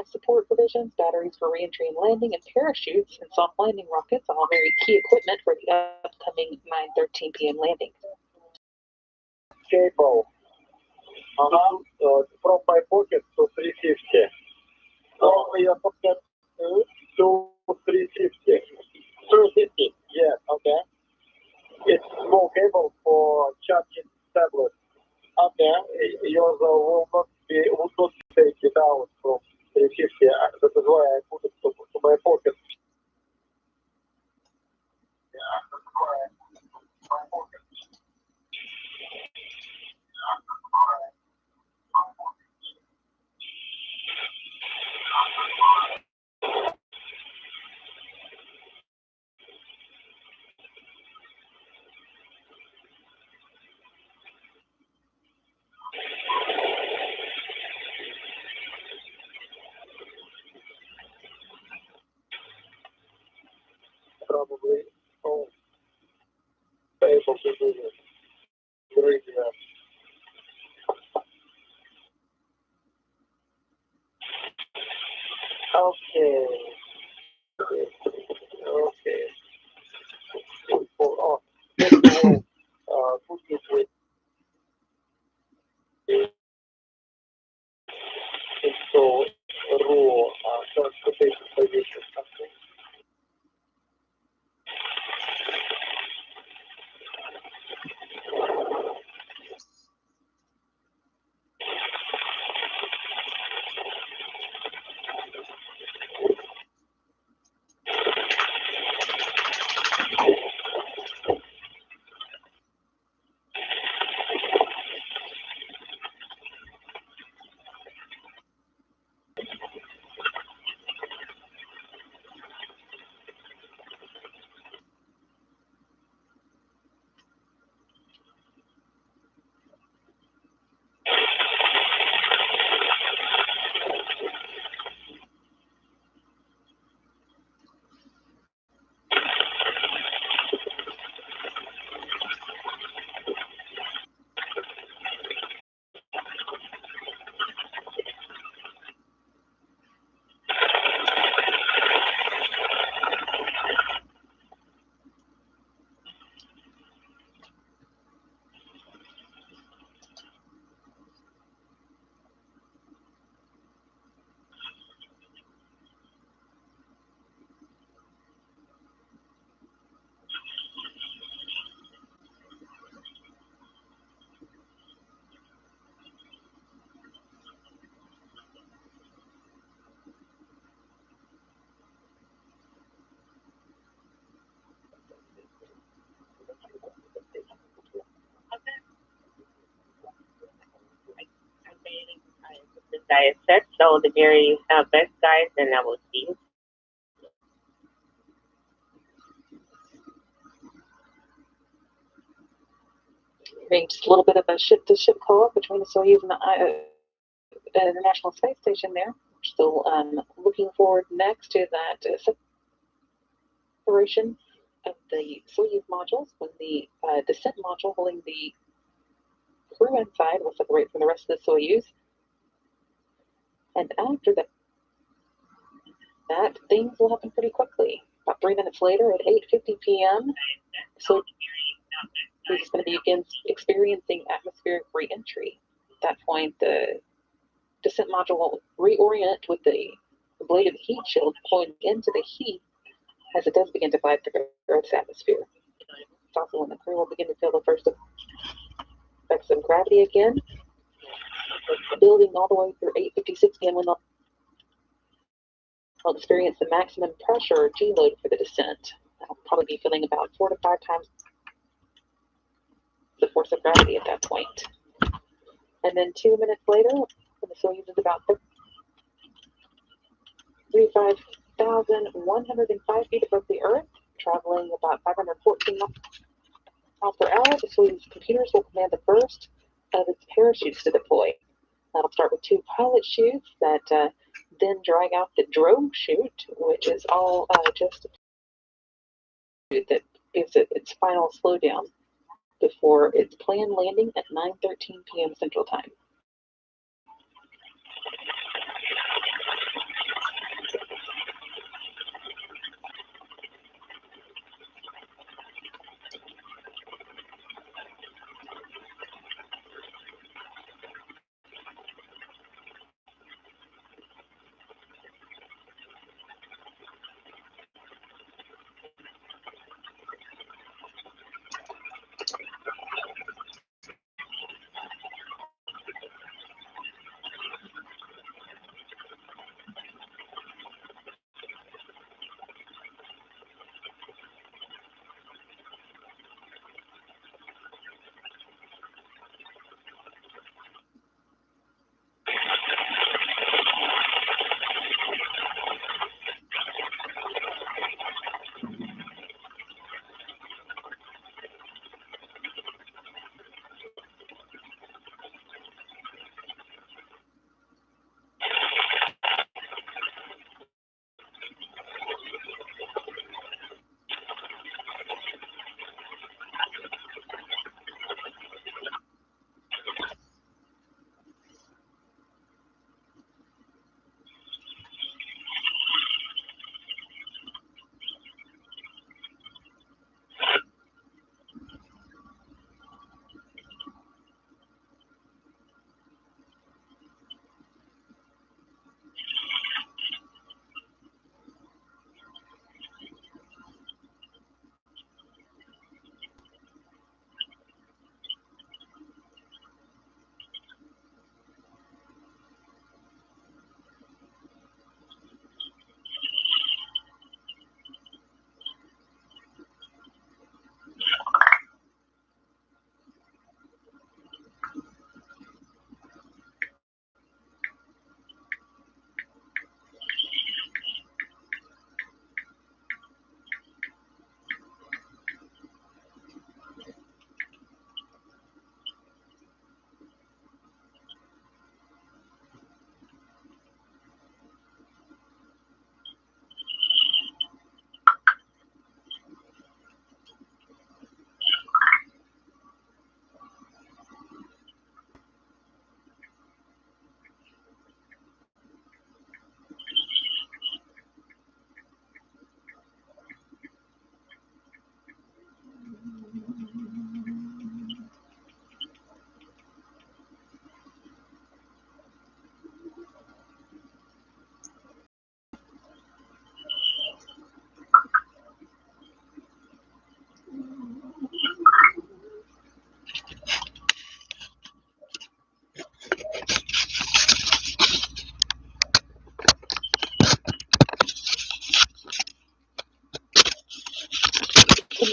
life support provisions, batteries for reentry and landing, and parachutes and soft landing rockets, all very key equipment for the upcoming 9:13 p.m. landing. Cable. From my pocket to 350. From your pocket to 350. 350? Yeah, okay. It's small cable for charging tablet. Okay. Yours will not take it out from 350. That is why I put it to my pocket. Yeah, that's why I put it to my pocket. Probably all able to do this. Great, yeah. Okay. Okay. Oh, put it with so raw transportation position. ISS, so the very best guys, and I will see you. Just a little bit of a ship-to-ship call between the Soyuz and the International Space Station there. We're still looking forward next to that separation of the Soyuz modules when the descent module holding the crew inside will separate from the rest of the Soyuz. And after that, things will happen pretty quickly. About 3 minutes later at 8:50 p.m., Soyuz is going to begin experiencing atmospheric re-entry. At that point, the descent module will reorient with the ablative heat shield pointing into the heat as it does begin to glide through Earth's atmosphere. It's also when the crew will begin to feel the first effects of gravity again, building all the way through 8:56 p.m. when they'll experience the maximum pressure or G load for the descent. They'll probably be feeling about 4 to 5 times the force of gravity at that point. And then 2 minutes later, when the Soyuz is about 35,105 feet above the Earth, traveling about 514 miles per hour, the Soyuz computers will command the first of its parachutes to deploy. That'll start with 2 pilot chutes that then drag out the drogue chute, which is all just that gives it its final slowdown before its planned landing at 9:13 p.m. Central Time.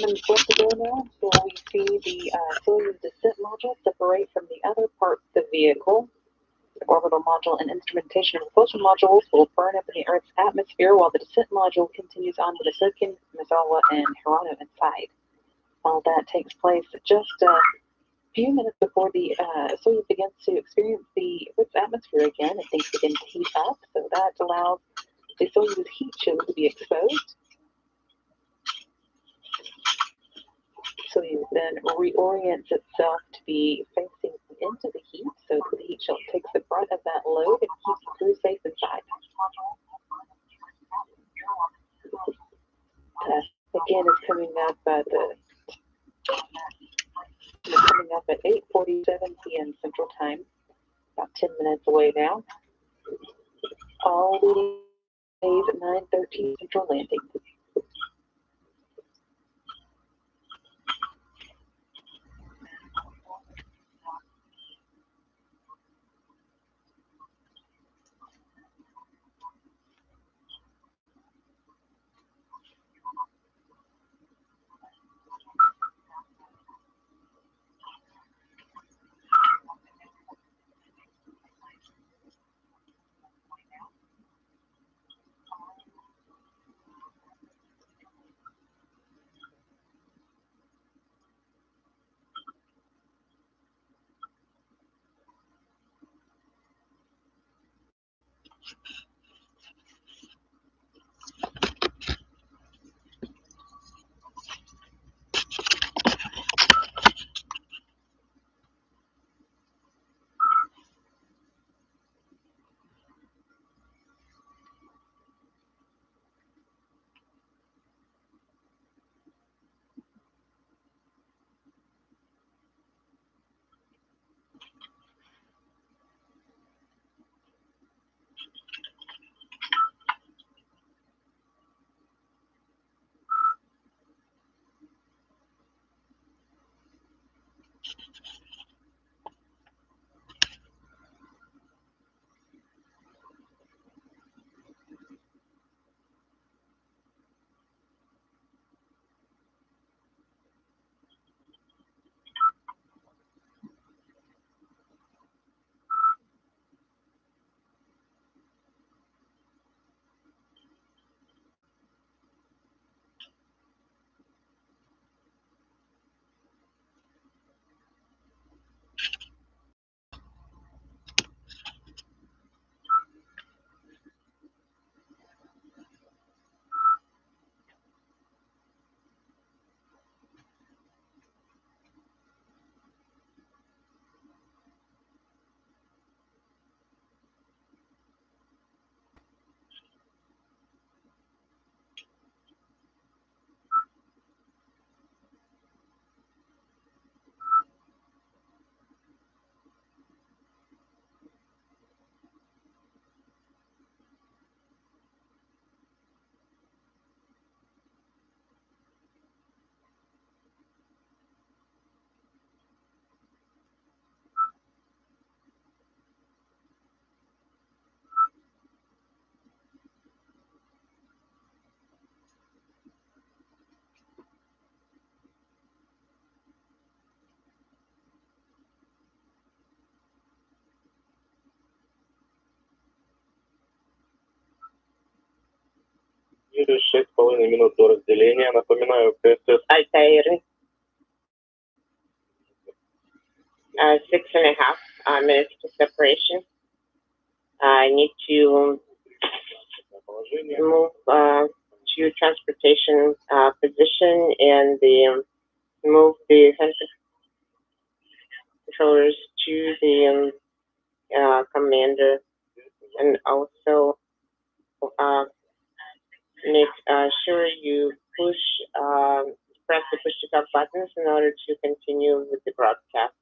minutes left to go now until we see the Soyuz descent module separate from the other parts of the vehicle. The orbital module and instrumentation and propulsion modules will burn up in the Earth's atmosphere while the descent module continues on with the Sitkin, Misawa, and Hirano inside. All that takes place just a few minutes before the Soyuz begins to experience the Earth's atmosphere again and things begin to heat up, so that allows the Soyuz heat shield to be exposed. Soyuz then reorients itself to be facing into the heat, so the heat shield takes the brunt of that load and keeps the crew safe inside. Again, is coming up at 8:47 p.m. Central Time, about 10 minutes away now. All leading days at 9:13 Central landing. Через 6,5 минут до разделения. Напоминаю, КСС. Altair. 6.5 minutes to separation. I need to move to transportation position and move the controllers to the commander, and also make sure you press the push to talk buttons in order to continue with the broadcast.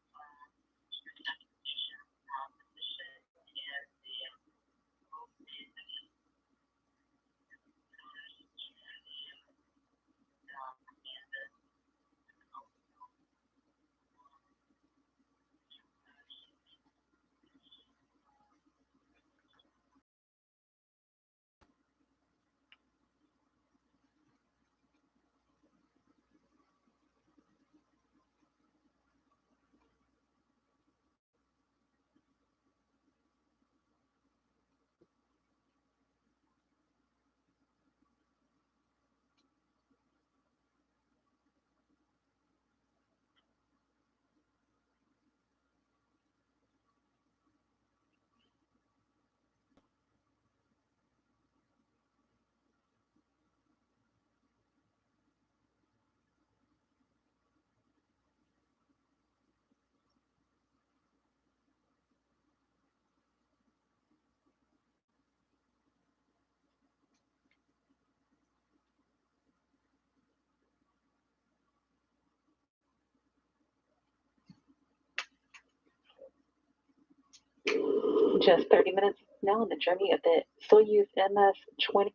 Just 30 minutes now on the journey of the Soyuz MS-20,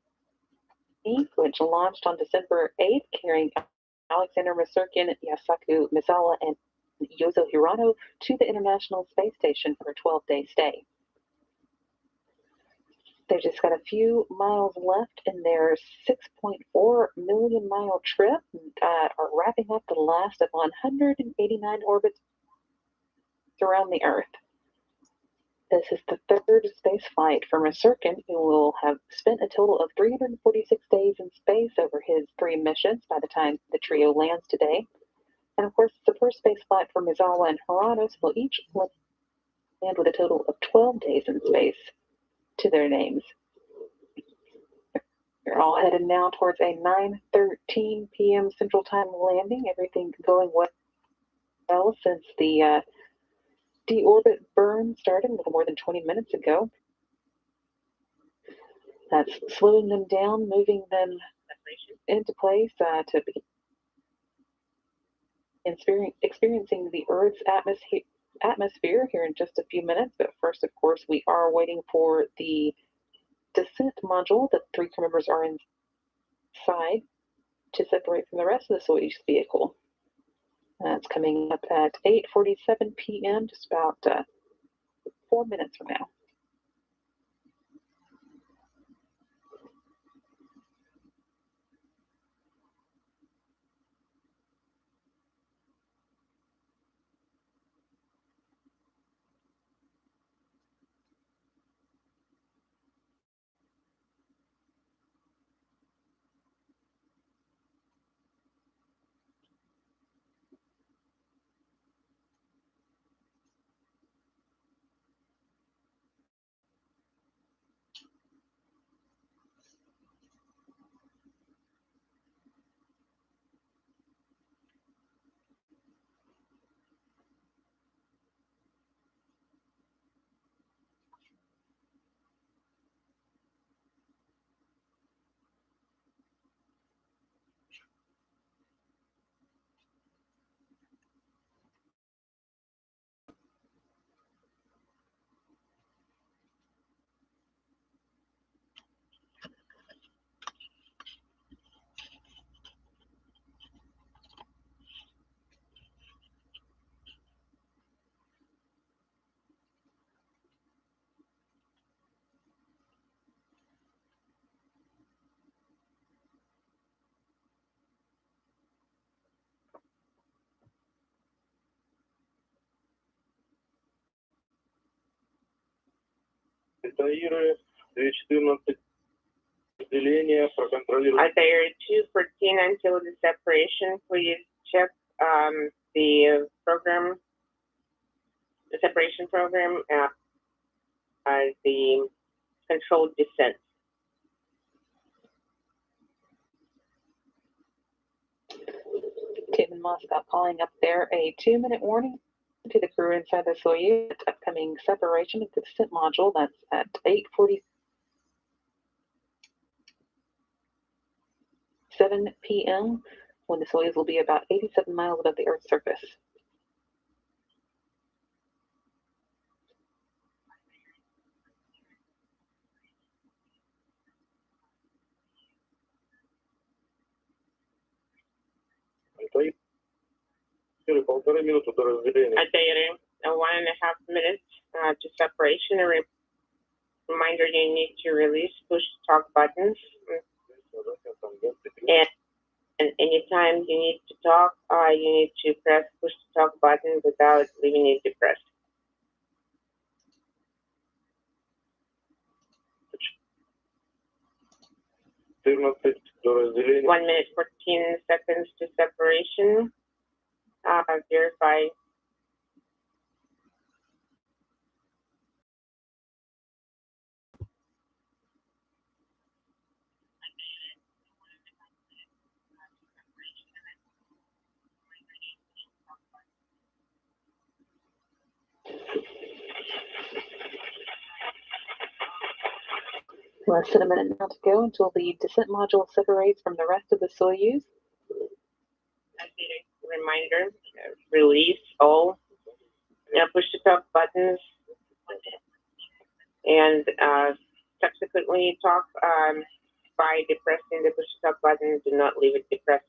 which launched on December 8th, carrying Alexander Masurkin, Yasaku Misawa, and Yozo Hirano to the International Space Station for a 12-day stay. They've just got a few miles left in their 6.4 million mile trip, are wrapping up the last of 189 orbits around the Earth. This is the third space flight for Masurkin, who will have spent a total of 346 days in space over his 3 missions by the time the trio lands today. And of course, it's the first space flight for Misawa and Hirano, so will each land with a total of 12 days in space to their names. They're all headed now towards a 9:13 p.m. Central Time landing. Everything going well since the deorbit burn started a little more than 20 minutes ago. That's slowing them down, moving them into place to begin experiencing the Earth's atmosphere here in just a few minutes. But first, of course, we are waiting for the descent module that the 3 crew members are inside to separate from the rest of the Soyuz vehicle. That's coming up at 8:47 p.m., just about 4 minutes from now. Altair 214 until the separation. Please check the program, the separation program, the controlled descent. Tim and Moscow calling up there a 2-minute warning to the crew inside the Soyuz. Upcoming separation of the descent module. That's at 8:47 p.m. when the Soyuz will be about 87 miles above the Earth's surface. Altair 1,5 минуты до разделения. Altair, 1.5 minutes to separation. A reminder, you need to release push talk buttons. And anytime you need to talk, you need to press push to talk button without leaving it depressed. До разделения. 1 minute, 14 seconds to separation. Verify. Less than a minute now to go until the descent module separates from the rest of the Soyuz. Reminder, release all push to talk buttons and subsequently talk by depressing the push stop button. Do not leave it depressed.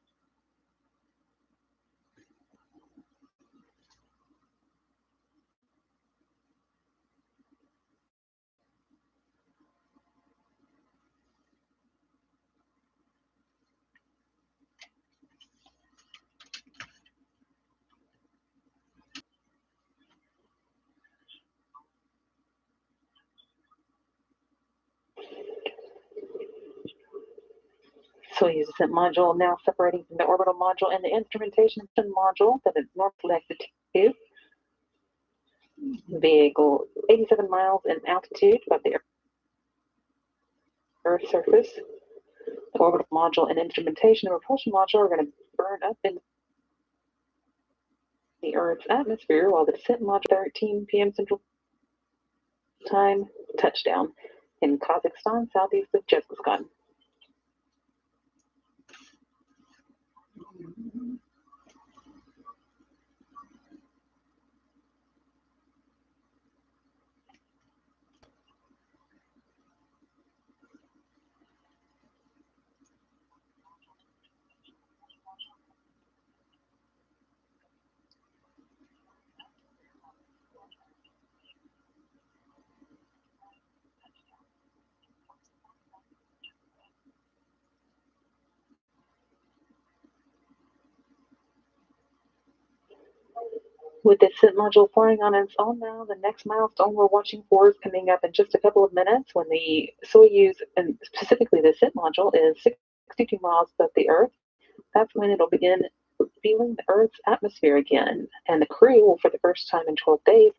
Soyuz descent module now separating from the orbital module and the instrumentation module that is north connected to. Vehicle 87 miles in altitude above the Earth's surface. The orbital module and instrumentation and propulsion module are going to burn up in the Earth's atmosphere while the descent module 13 p.m. Central Time touchdown in Kazakhstan, southeast of Kazakhstan. With the descent module flying on its own now, the next milestone we're watching for is coming up in just a couple of minutes when the Soyuz, and specifically the descent module, is 62 miles above the Earth. That's when it'll begin feeling the Earth's atmosphere again, and the crew will, for the first time in 12 days,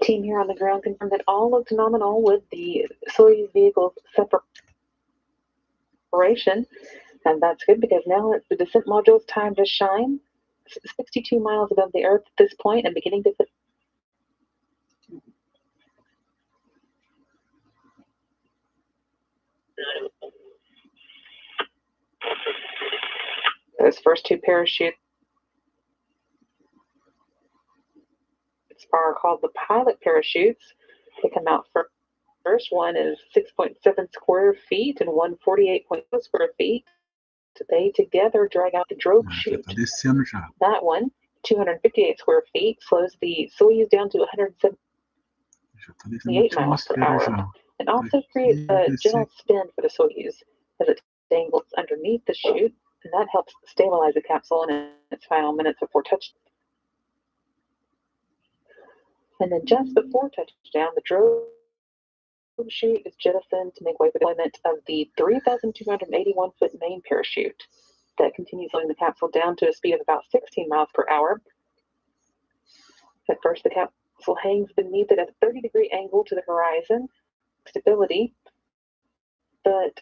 team here on the ground confirmed that all looks nominal with the Soyuz vehicle's separation, and that's good because now it's the descent module's time to shine. 62 miles above the Earth at this point and beginning to those first two parachutes are called the pilot parachutes. They come out first. One is 6.7 square feet and 148.2 square feet. They together drag out the drogue chute. That one, 258 square feet, slows the Soyuz down to 178 miles per hour. It also creates a gentle spin for the Soyuz as it dangles underneath the chute, and that helps stabilize the capsule in its final minutes before touchdown. And then just before touchdown, the drogue chute is jettisoned to make way for the deployment of the 3,281-foot main parachute that continues slowing the capsule down to a speed of about 16 miles per hour. At first, the capsule hangs beneath it at a 30-degree angle to the horizon. Stability but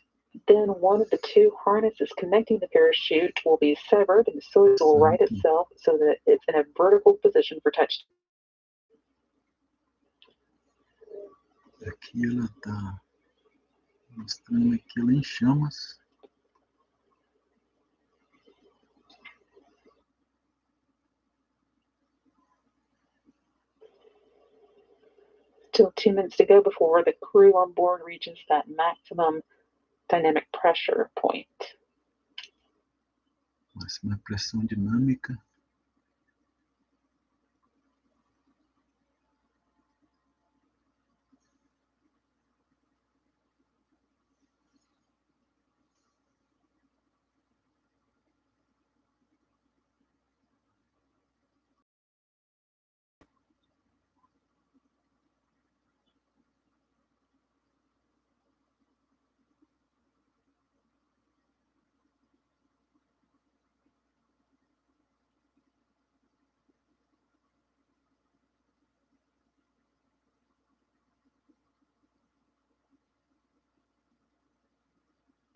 then one of the two harnesses connecting the parachute will be severed and the Soyuz will right itself so that it's in a vertical position for touchdown. Aqui ela está mostrando aqui ela em chamas. Still 2 minutes to go before the crew on board reaches that maximum dynamic pressure point. Máxima pressão dinâmica.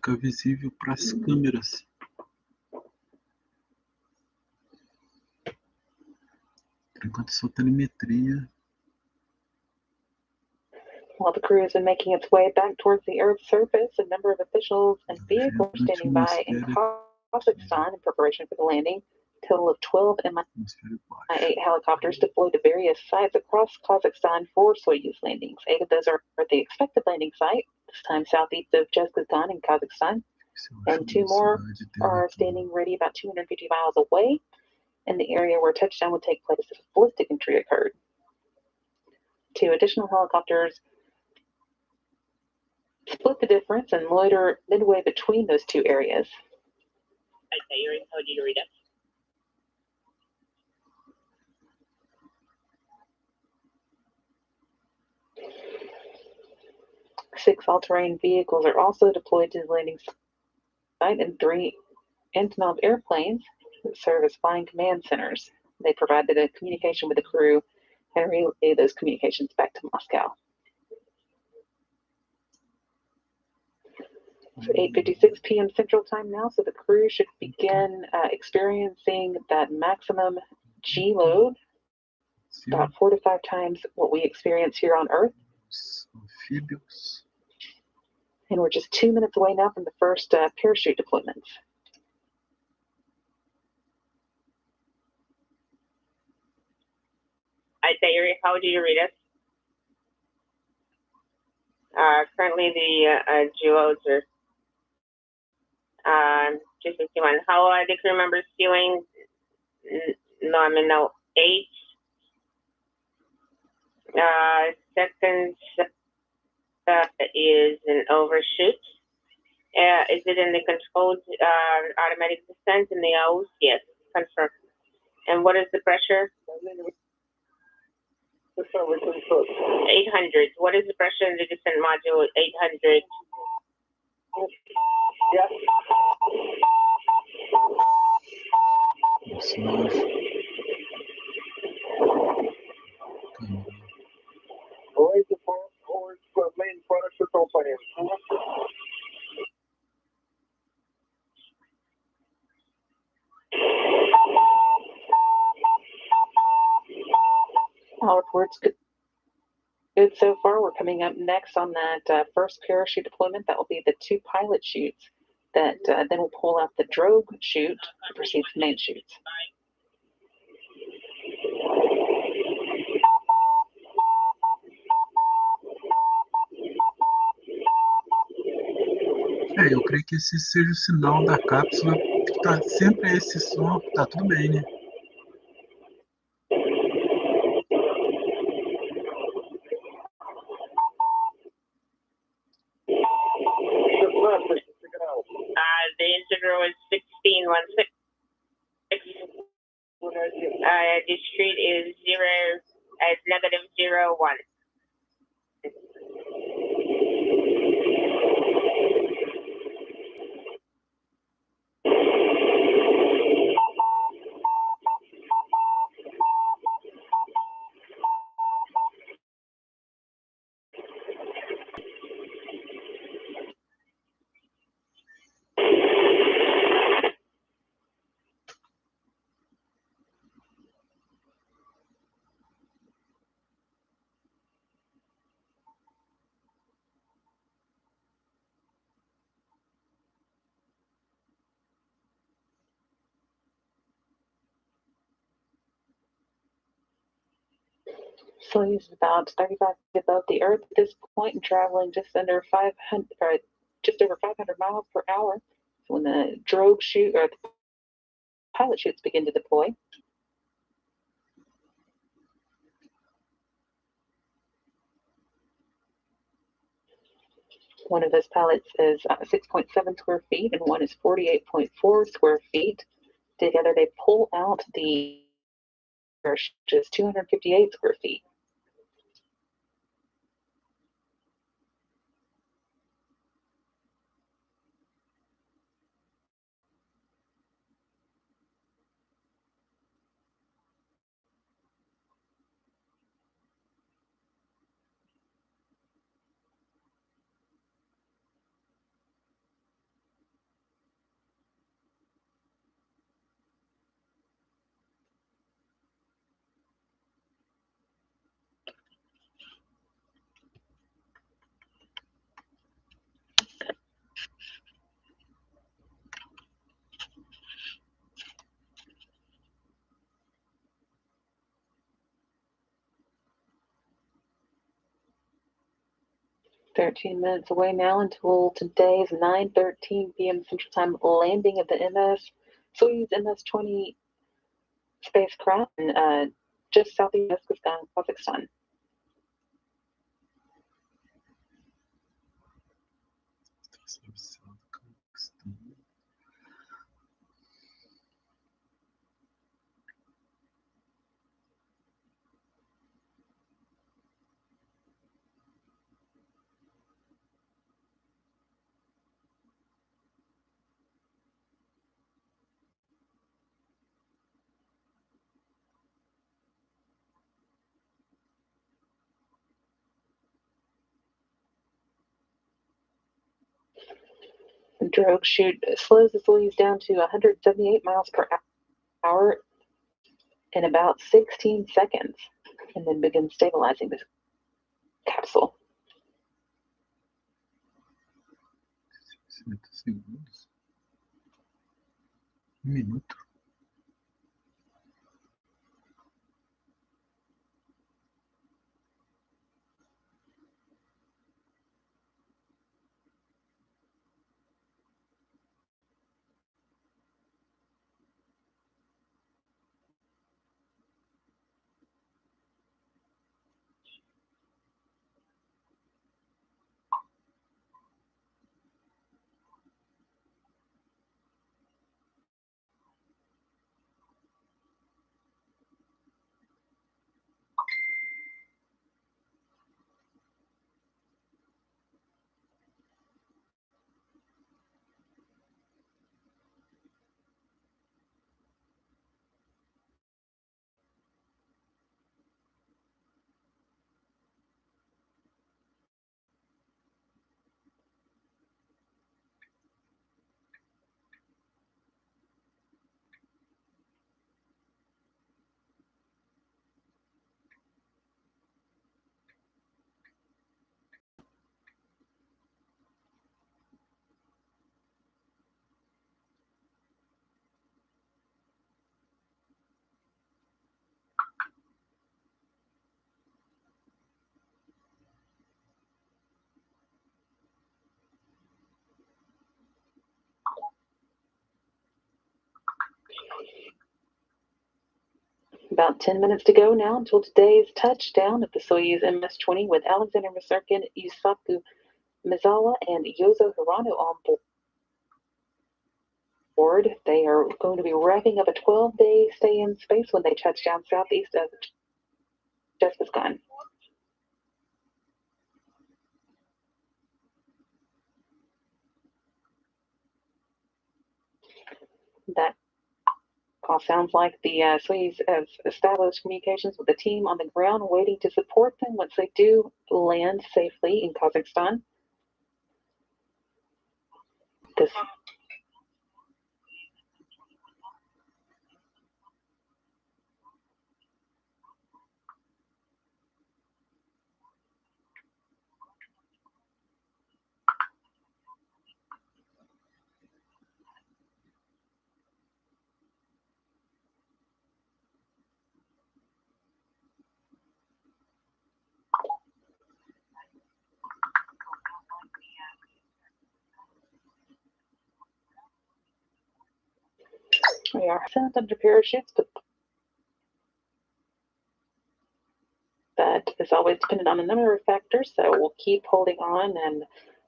Fica visível para as câmeras. Por enquanto só telemetria. While the crew is making its way back towards the Earth's surface, a number of officials and vehicles are standing by in Kazakhstan in preparation for the landing. A total of 12 Mi-8 helicopters deployed to various sites across Kazakhstan for Soyuz landings. 8 of those are at the expected landing site, this time southeast of Jezkazgan in Kazakhstan, and 2 more are standing ready about 250 miles away in the area where touchdown would take place if ballistic entry occurred. 2 additional helicopters split the difference and loiter midway between those 2 areas. How do you read it? 6 all-terrain vehicles are also deployed to the landing site, and 3 Antonov airplanes that serve as flying command centers. They provide the communication with the crew and relay those communications back to Moscow. It's 8:56 p.m. Central Time now, so the crew should begin experiencing that maximum G load, about 4 to 5 times what we experience here on Earth. And we're just 2 minutes away now from the first parachute deployments. How do you read it? Currently the geodes are 251. How are the crew members feeling? Nominal 8 seconds is an overshoot. Is it in the controlled automatic descent in the O's? Yes, confirm. And what is the pressure? 800. What is the pressure in the descent module? 800. Yes. Who is the main parachute company? All reports good so far. We're coming up next on that first parachute deployment. That will be the 2 pilot chutes that then will pull out the drogue chute to proceed to main chutes. Eu creio que esse seja o sinal da cápsula, que tá sempre esse som, tá tudo bem, né? The integral is 1616. The street is -0 1. Soyuz is about 35 feet above the Earth at this point and traveling just over 500 miles per hour when the drogue chute or the pilot chutes begin to deploy. One of those pilots is 6.7 square feet and one is 48.4 square feet. Together they pull out the just 258 square feet. "13 minutes away now until today's 9:13 p.m. Central Time landing of the Soyuz MS-20 spacecraft in just southeast of Kazakhstan." The drogue chute slows the Soyuz down to 178 miles per hour in about 16 seconds and then begins stabilizing the capsule. 60 segundos. Minuto. About 10 minutes to go now until today's touchdown of the Soyuz MS-20 with Alexander Masarkin, Yusaku Mizawa, and Yozo Hirano on board. They are going to be wrapping up a 12-day stay in space when they touch down southeast of Kazakhstan. That all sounds like the Soyuz has established communications with the team on the ground, waiting to support them once they do land safely in Kazakhstan. This We are sent under parachutes, but that is always dependent on a number of factors, so we'll keep holding on and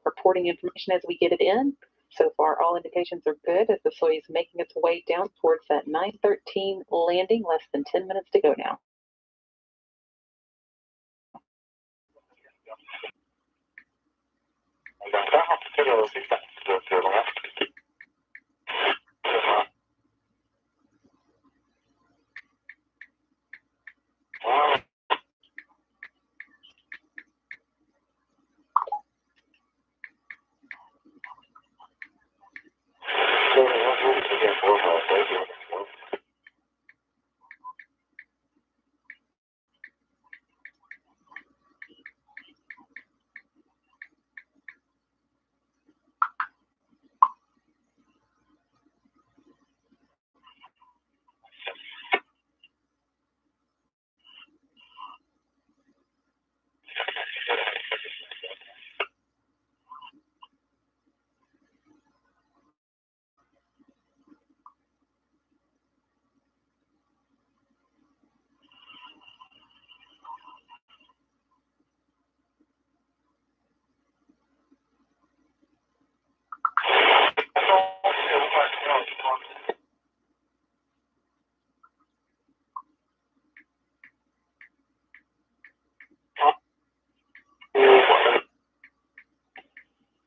reporting information as we get it in. So far, all indications are good as the Soyuz is making its way down towards that 9:13 landing, less than 10 minutes to go now.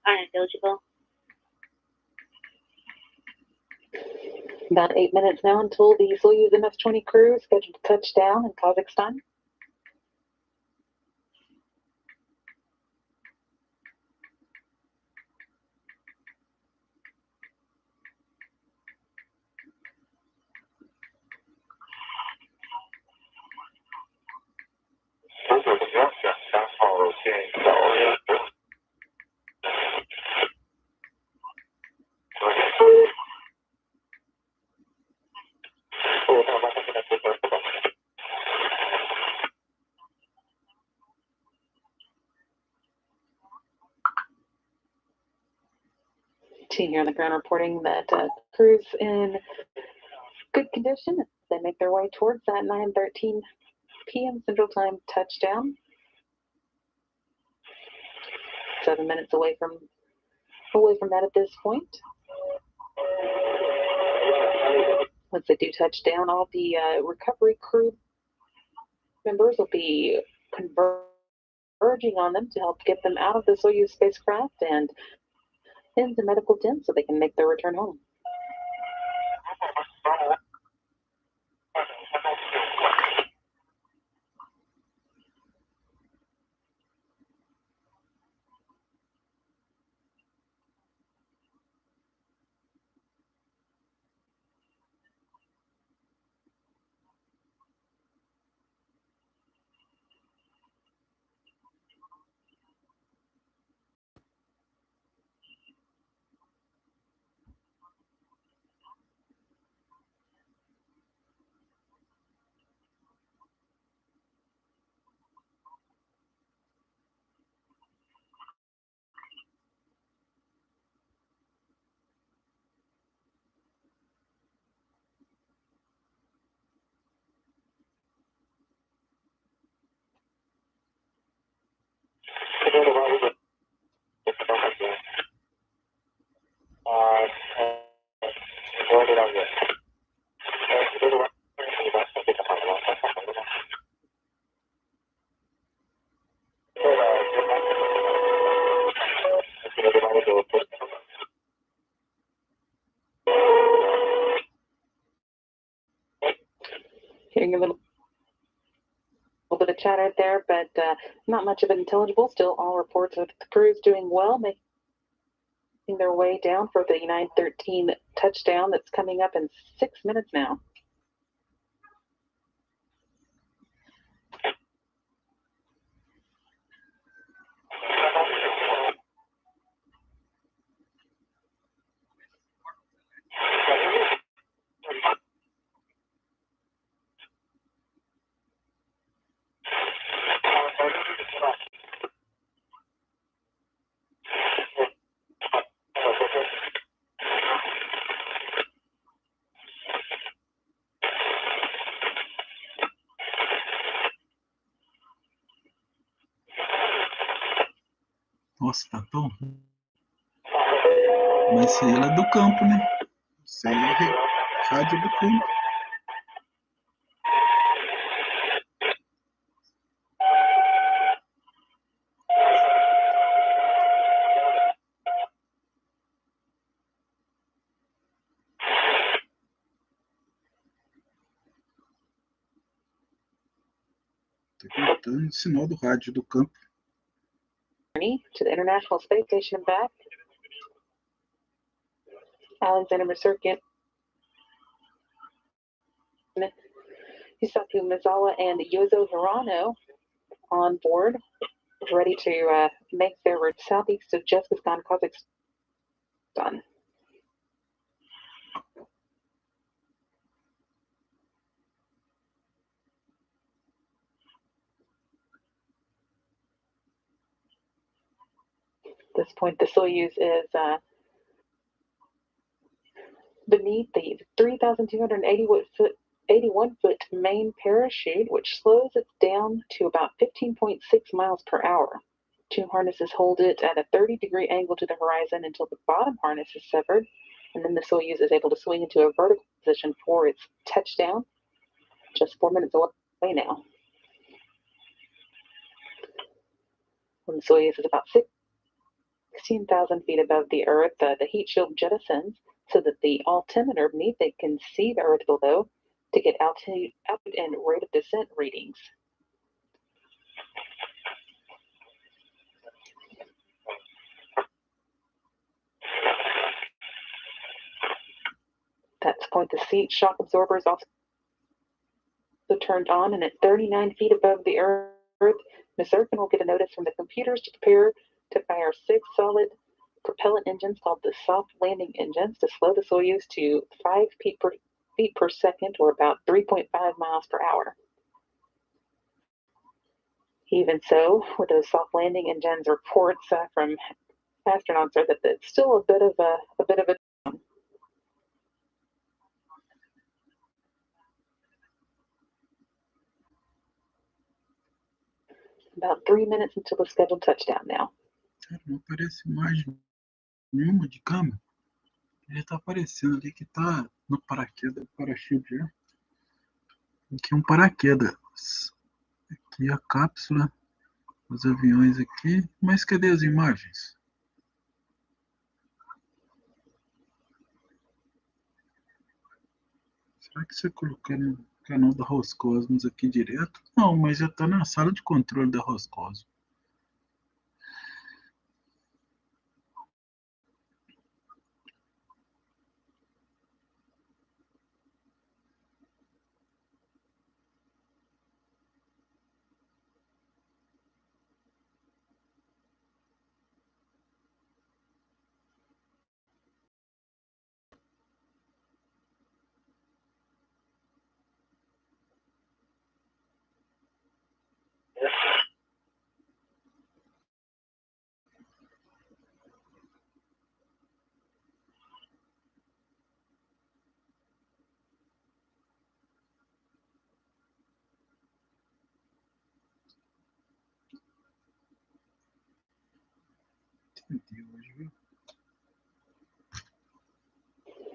Unintelligible. About 8 minutes now until the Soyuz MS-20 crew is scheduled to touch down in Kazakhstan. Team here on the ground reporting that crew's in good condition. They make their way towards that 9:13 p.m. Central Time touchdown. 7 minutes away from that at this point. Once they do touch down, all the recovery crew members will be converging on them to help get them out of the Soyuz spacecraft and into medical tents so they can make their return home. Hearing a little bit of chatter there, but not much of it intelligible. Still, all reports of the crews doing well, making their way down for the 9:13 touchdown that's coming up in 6 minutes now. Nossa, tá tão ruim. Mas isso aí é do campo, né? Isso aí é rádio do campo. Tá cortando o sinal do rádio do campo. Journey to the International Space Station and back. Alexander Masurkin, Hisaku Mizawa, and Yozo Hirano on board, ready to make their route southeast of Uzbekistan, Kazakhstan. At this point, the Soyuz is beneath the 3,281-foot main parachute, which slows it down to about 15.6 miles per hour. Two harnesses hold it at a 30-degree angle to the horizon until the bottom harness is severed, and then the Soyuz is able to swing into a vertical position for its touchdown, just 4 minutes away now. When the Soyuz is about 16,000 feet above the Earth, the heat shield jettisons so that the altimeter beneath it can see the Earth below to get altitude and rate of descent readings. At this point, the seat shock absorber is also turned on, and at 39 feet above the Earth, Ms. Erkin will get a notice from the computers to prepare to fire 6 solid propellant engines called the soft landing engines to slow the Soyuz to 5 feet per second, or about 3.5 miles per hour. Even so, with those soft landing engines, reports from astronauts are that it's still a bit of a about 3 minutes until the scheduled touchdown now. Cara, não aparece imagem nenhuma de câmera. Ele tá aparecendo ali que tá no paraquedas, parachute já. Aqui um paraquedas. Aqui a cápsula, os aviões aqui. Mas cadê as imagens? Será que você colocou no canal da Roscosmos aqui direto? Não, mas já tá na sala de controle da Roscosmos.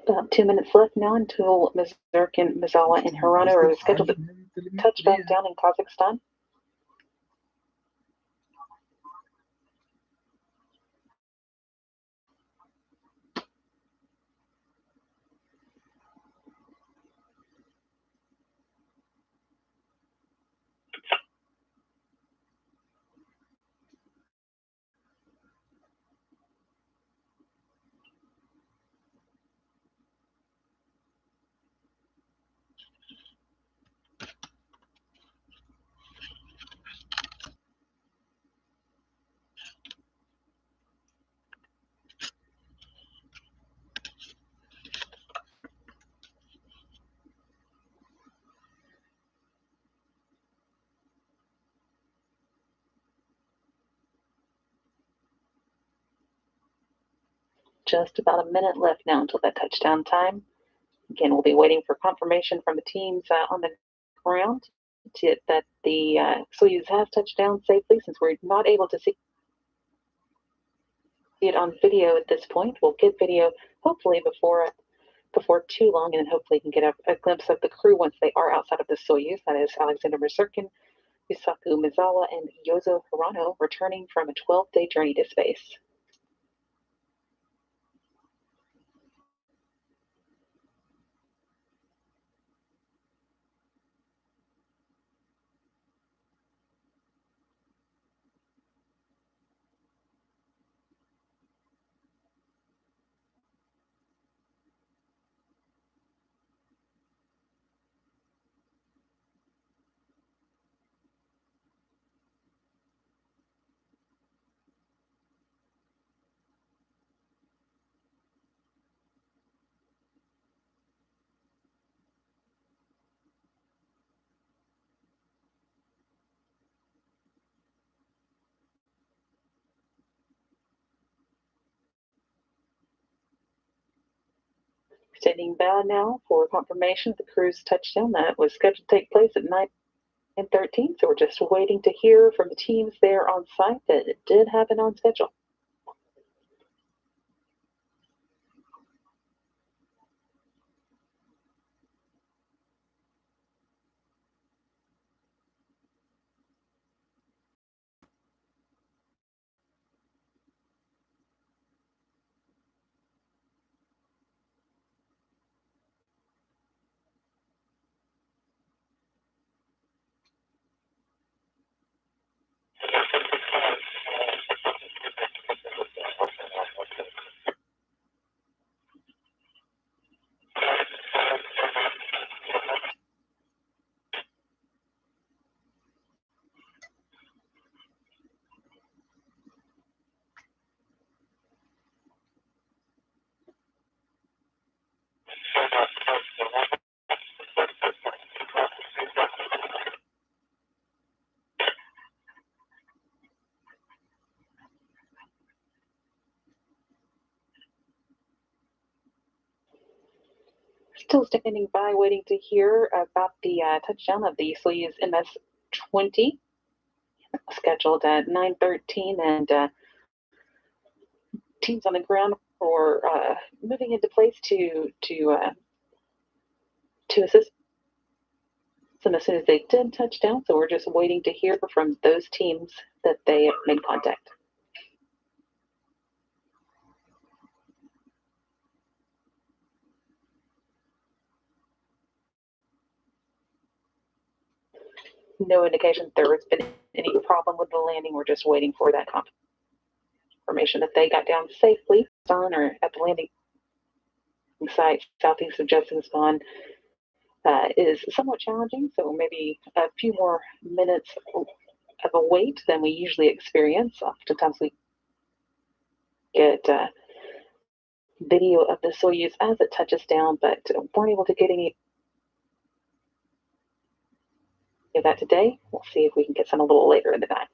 About 2 minutes left now until Ms. Erkin, Mizawa, and Hirano are scheduled to touch back down in Kazakhstan. Just about a minute left now until that touchdown time. Again, we'll be waiting for confirmation from the teams on the ground that the Soyuz has touched down safely, since we're not able to see it on video at this point. We'll get video hopefully before too long, and then hopefully can get a glimpse of the crew once they are outside of the Soyuz. That is Alexander Mazurkin, Yusaku Mizawa, and Yozo Hirano, returning from a 12-day journey to space. Standing by now for confirmation of the crew's touchdown. That was scheduled to take place at 9:13, so we're just waiting to hear from the teams there on site that it did happen on schedule. Still standing by, waiting to hear about the touchdown of the Soyuz MS-20, scheduled at 9:13, and teams on the ground for moving into place to assist them as soon as they did touch down. So we're just waiting to hear from those teams that they have made contact. No indication there has been any problem with the landing. We're just waiting for that confirmation that they got down safely on or at the landing site southeast of Jetson's Spawn. Is somewhat challenging, so maybe a few more minutes of a wait than we usually experience. Oftentimes we get video of the Soyuz as it touches down, but weren't able to get any of that today. We'll see if we can get some a little later in the night.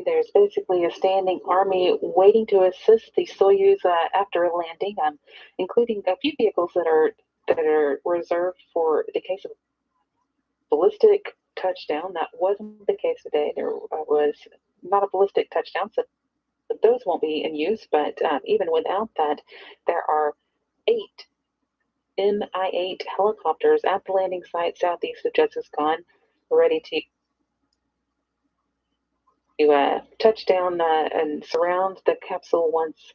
There's basically a standing army waiting to assist the Soyuz after landing, including a few vehicles that are reserved for the case of ballistic touchdown. That wasn't the case today. There was not a ballistic touchdown, so those won't be in use. But even without that, there are 8 Mi-8 helicopters at the landing site southeast of Jezuskan, ready to touch down and surround the capsule once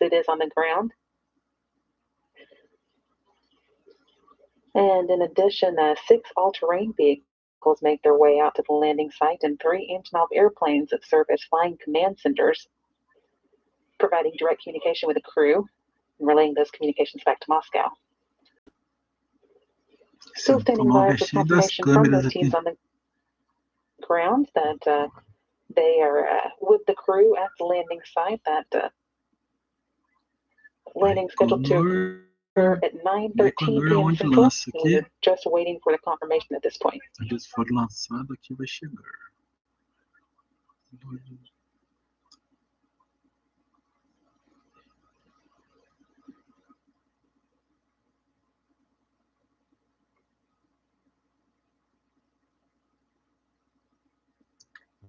it is on the ground. And in addition, 6 all-terrain vehicles make their way out to the landing site, and 3 Antonov airplanes that serve as flying command centers, providing direct communication with the crew and relaying those communications back to Moscow. Still standing by for confirmation from those teams on the ground that they are with the crew at the landing site. That landing scheduled to occur at 9:13 p.m. Central. We're just waiting for the confirmation at this point. Eles foram lançados, aqui vai chegar.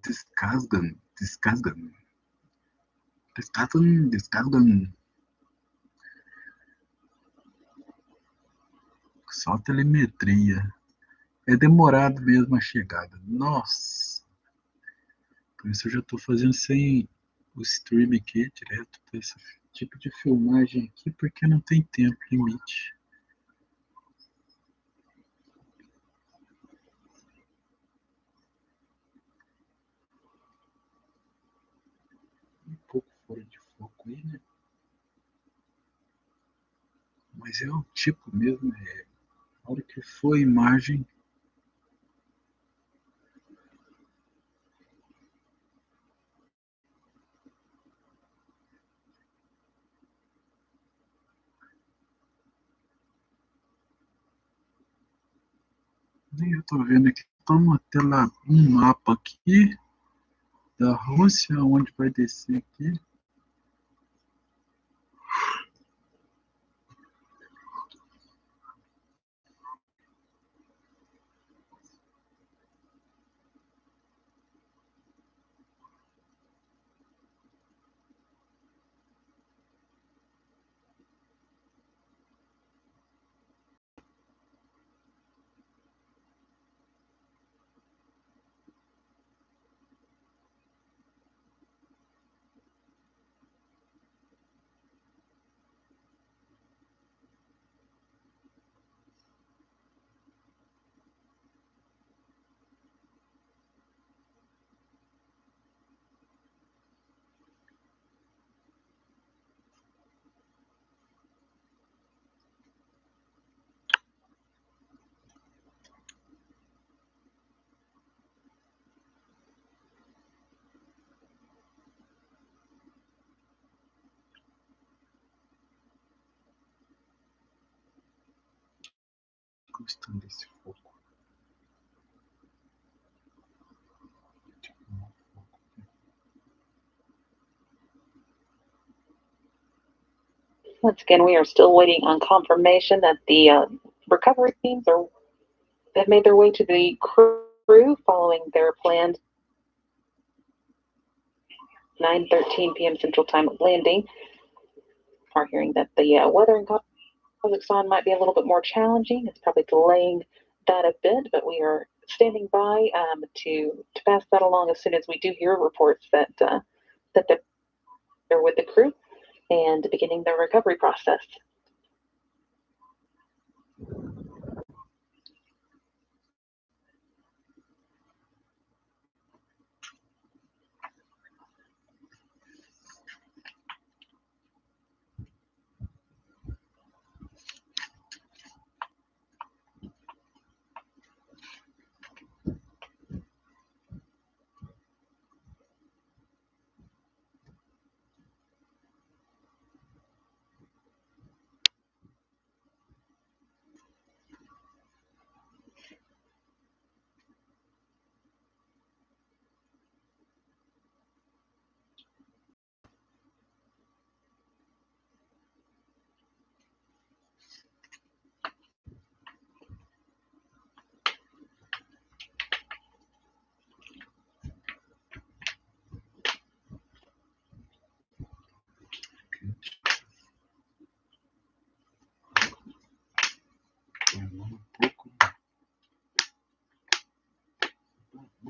Descargam. Só telemetria. É demorado mesmo a chegada. Nossa! Por isso eu já estou fazendo sem o stream aqui, direto para esse tipo de filmagem aqui, porque não tem tempo limite. Um pouco fora de foco aí, né? Mas é o tipo mesmo, a hora que for a imagem. Eu estou vendo aqui, estou numa tela, um mapa aqui da Rússia, onde vai descer aqui. Gostando desse foco. Once again, we are still waiting on confirmation that the recovery teams have made their way to the crew following their planned 9:13 p.m. Central Time landing. Are hearing that the weather in Kazakhstan might be a little bit more challenging. It's probably delaying that a bit, but we are standing by to pass that along as soon as we do hear reports that they're with the crew and beginning the recovery process.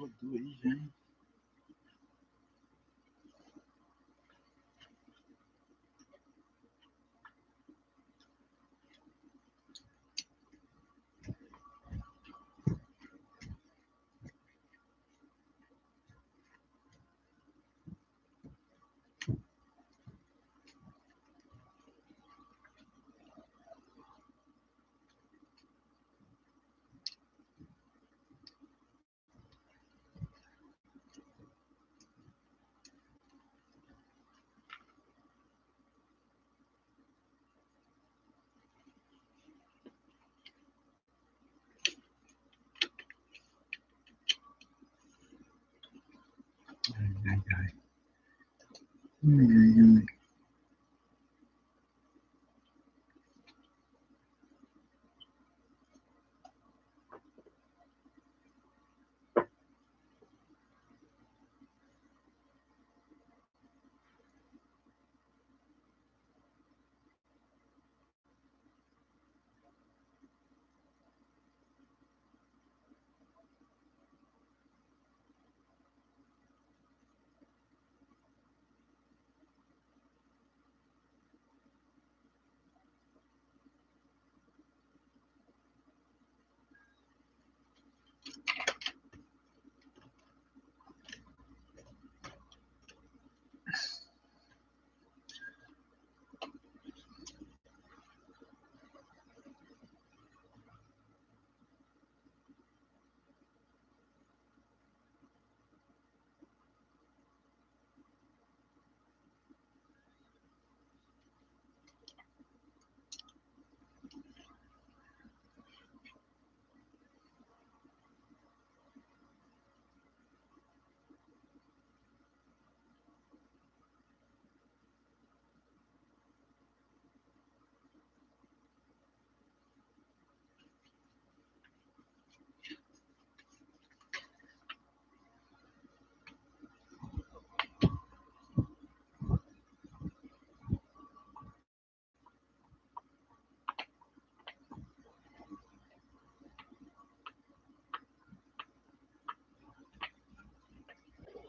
Rodou aí já, hein? Ai, ai, ai. Ai, ai, ai.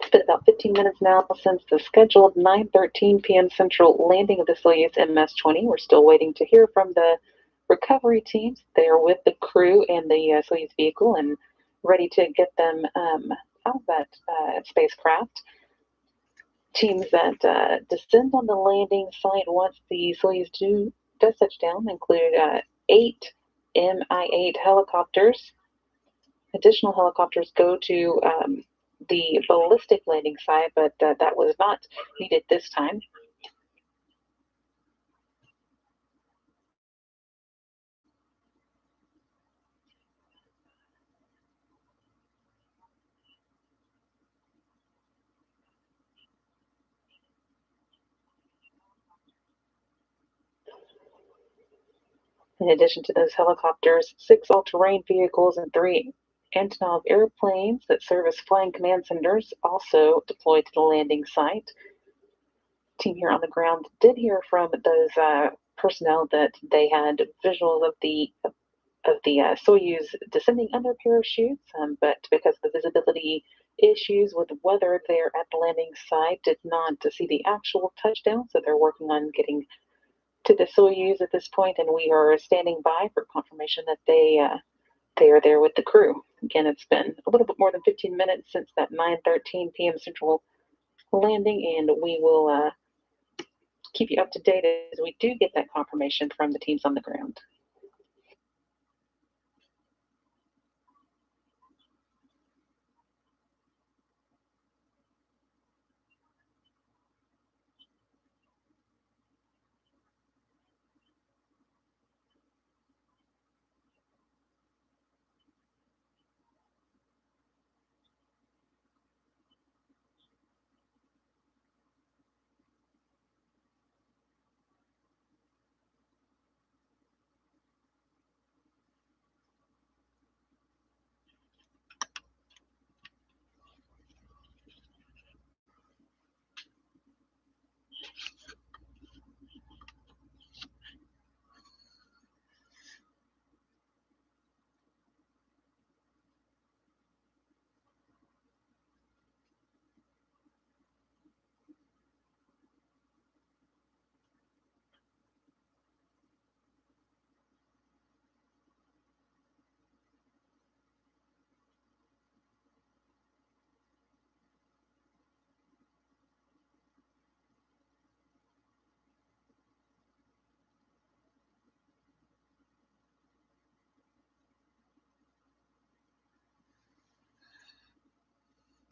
It's been about 15 minutes now since the scheduled 9:13 p.m. Central landing of the Soyuz MS-20. We're still waiting to hear from the recovery teams. They are with the crew and the Soyuz vehicle and ready to get them out of that spacecraft. Teams that descend on the landing site once the Soyuz does touch down include 8 Mi-8 helicopters. Additional helicopters go to the ballistic landing site, but that was not needed this time. In addition to those helicopters, 6 all-terrain vehicles and 3 Antonov airplanes that serve as flying command centers also deployed to the landing site. Team here on the ground did hear from those personnel that they had visuals of the Soyuz descending under parachutes, but because of the visibility issues with weather there at the landing site, did not see the actual touchdown. So they're working on getting to the Soyuz at this point, and we are standing by for confirmation that they are there with the crew. Again, it's been a little bit more than 15 minutes since that 9:13 p.m. Central landing, and we will keep you up to date as we do get that confirmation from the teams on the ground.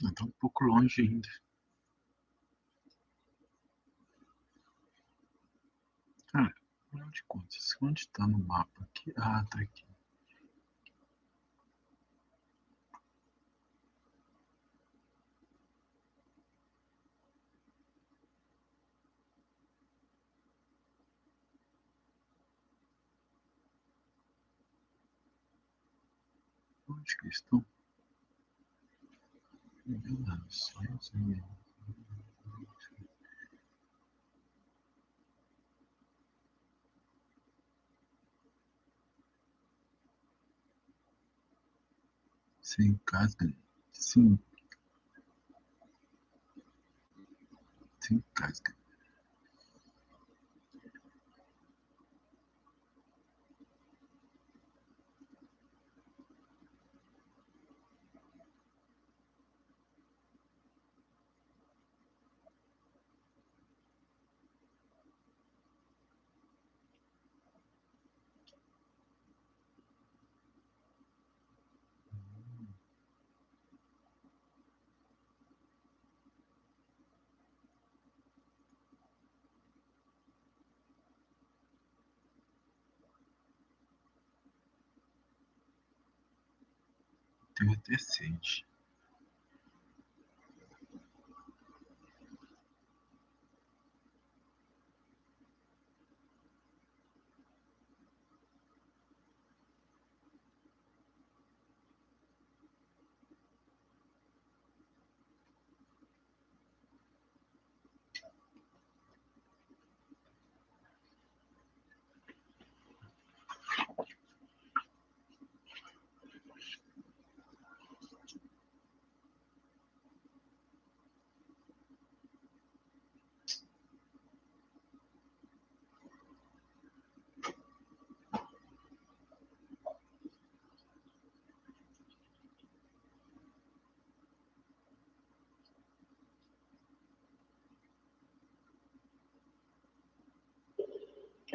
Está um pouco longe ainda. Cara, afinal de contas, onde está no mapa aqui? Ah, tá aqui. Onde que estão? Soyus. Sem casca. Sim, sem casca. Tenho até sede.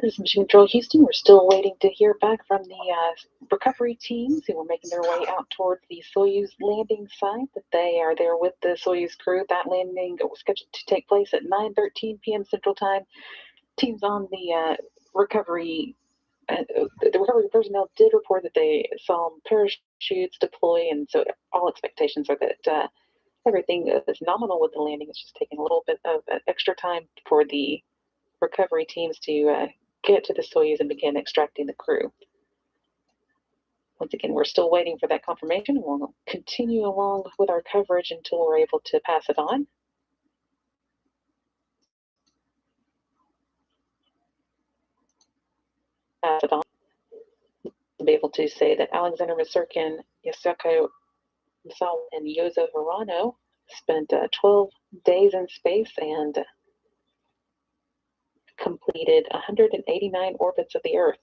This is Mission Control Houston. We're still waiting to hear back from the recovery teams who are making their way out towards the Soyuz landing site. That they are there with the Soyuz crew. That landing was scheduled to take place at 9:13 p.m. Central Time. Teams on the recovery personnel did report that they saw parachutes deploy, and so all expectations are that everything is nominal with the landing. It's just taking a little bit of extra time for the recovery teams to get to the Soyuz and begin extracting the crew. Once again, we're still waiting for that confirmation. We'll continue along with our coverage until we're able to pass it on. We'll be able to say that Alexander Masurkin, Yasuko Misawa, and Yozo Hirano spent 12 days in space and completed 189 orbits of the Earth.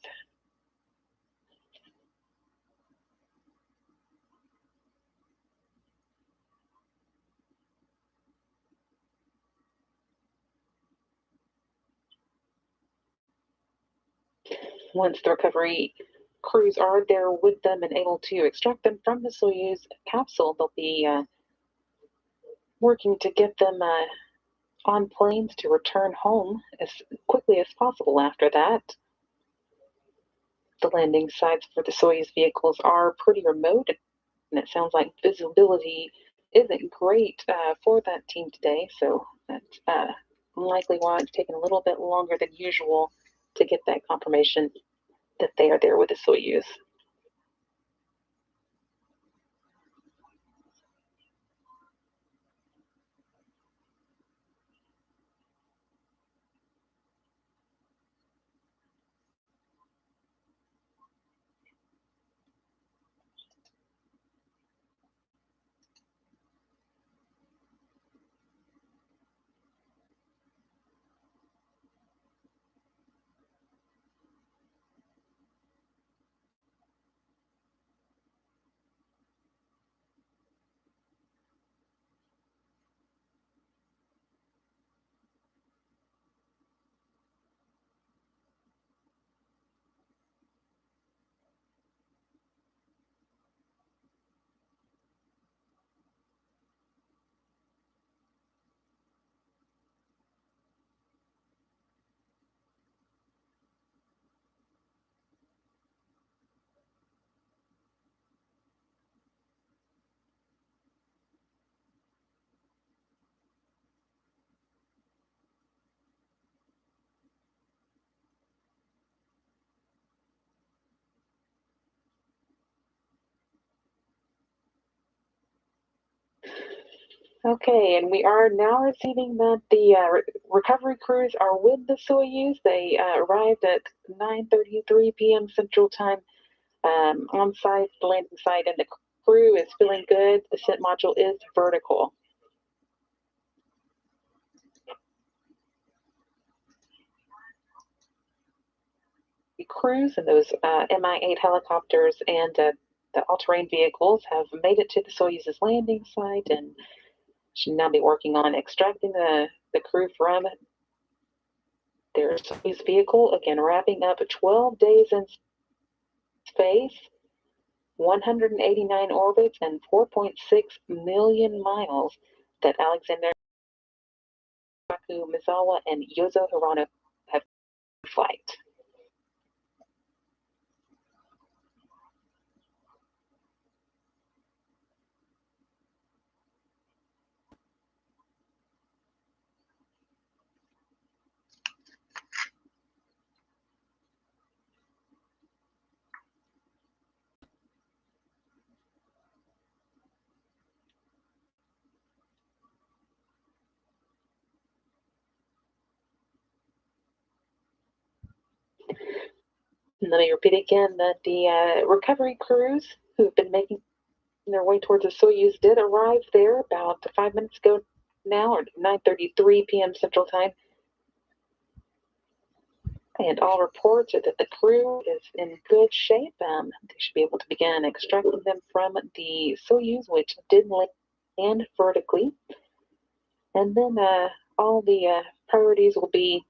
Once the recovery crews are there with them and able to extract them from the Soyuz capsule, they'll be working to get them on planes to return home as quickly as possible after that. The landing sites for the Soyuz vehicles are pretty remote, and it sounds like visibility isn't great for that team today, so that's likely why it's taken a little bit longer than usual to get that confirmation that they are there with the Soyuz. Okay, and we are now receiving that the recovery crews are with the Soyuz. They arrived at 9:33 p.m. Central Time on site, the landing site, and the crew is feeling good. The SIT module is vertical. The crews and those Mi-8 helicopters and the all-terrain vehicles have made it to the Soyuz's landing site and should now be working on extracting the crew from their Soyuz vehicle. Again, wrapping up 12 days in space, 189 orbits, and 4.6 million miles that Alexander Misawa and Yozo Hirano have flight. And let me repeat again that the recovery crews who've been making their way towards the Soyuz did arrive there about 5 minutes ago now, or 9:33 p.m. Central Time. And all reports are that the crew is in good shape. They should be able to begin extracting them from the Soyuz, which did land vertically. And then all the priorities will be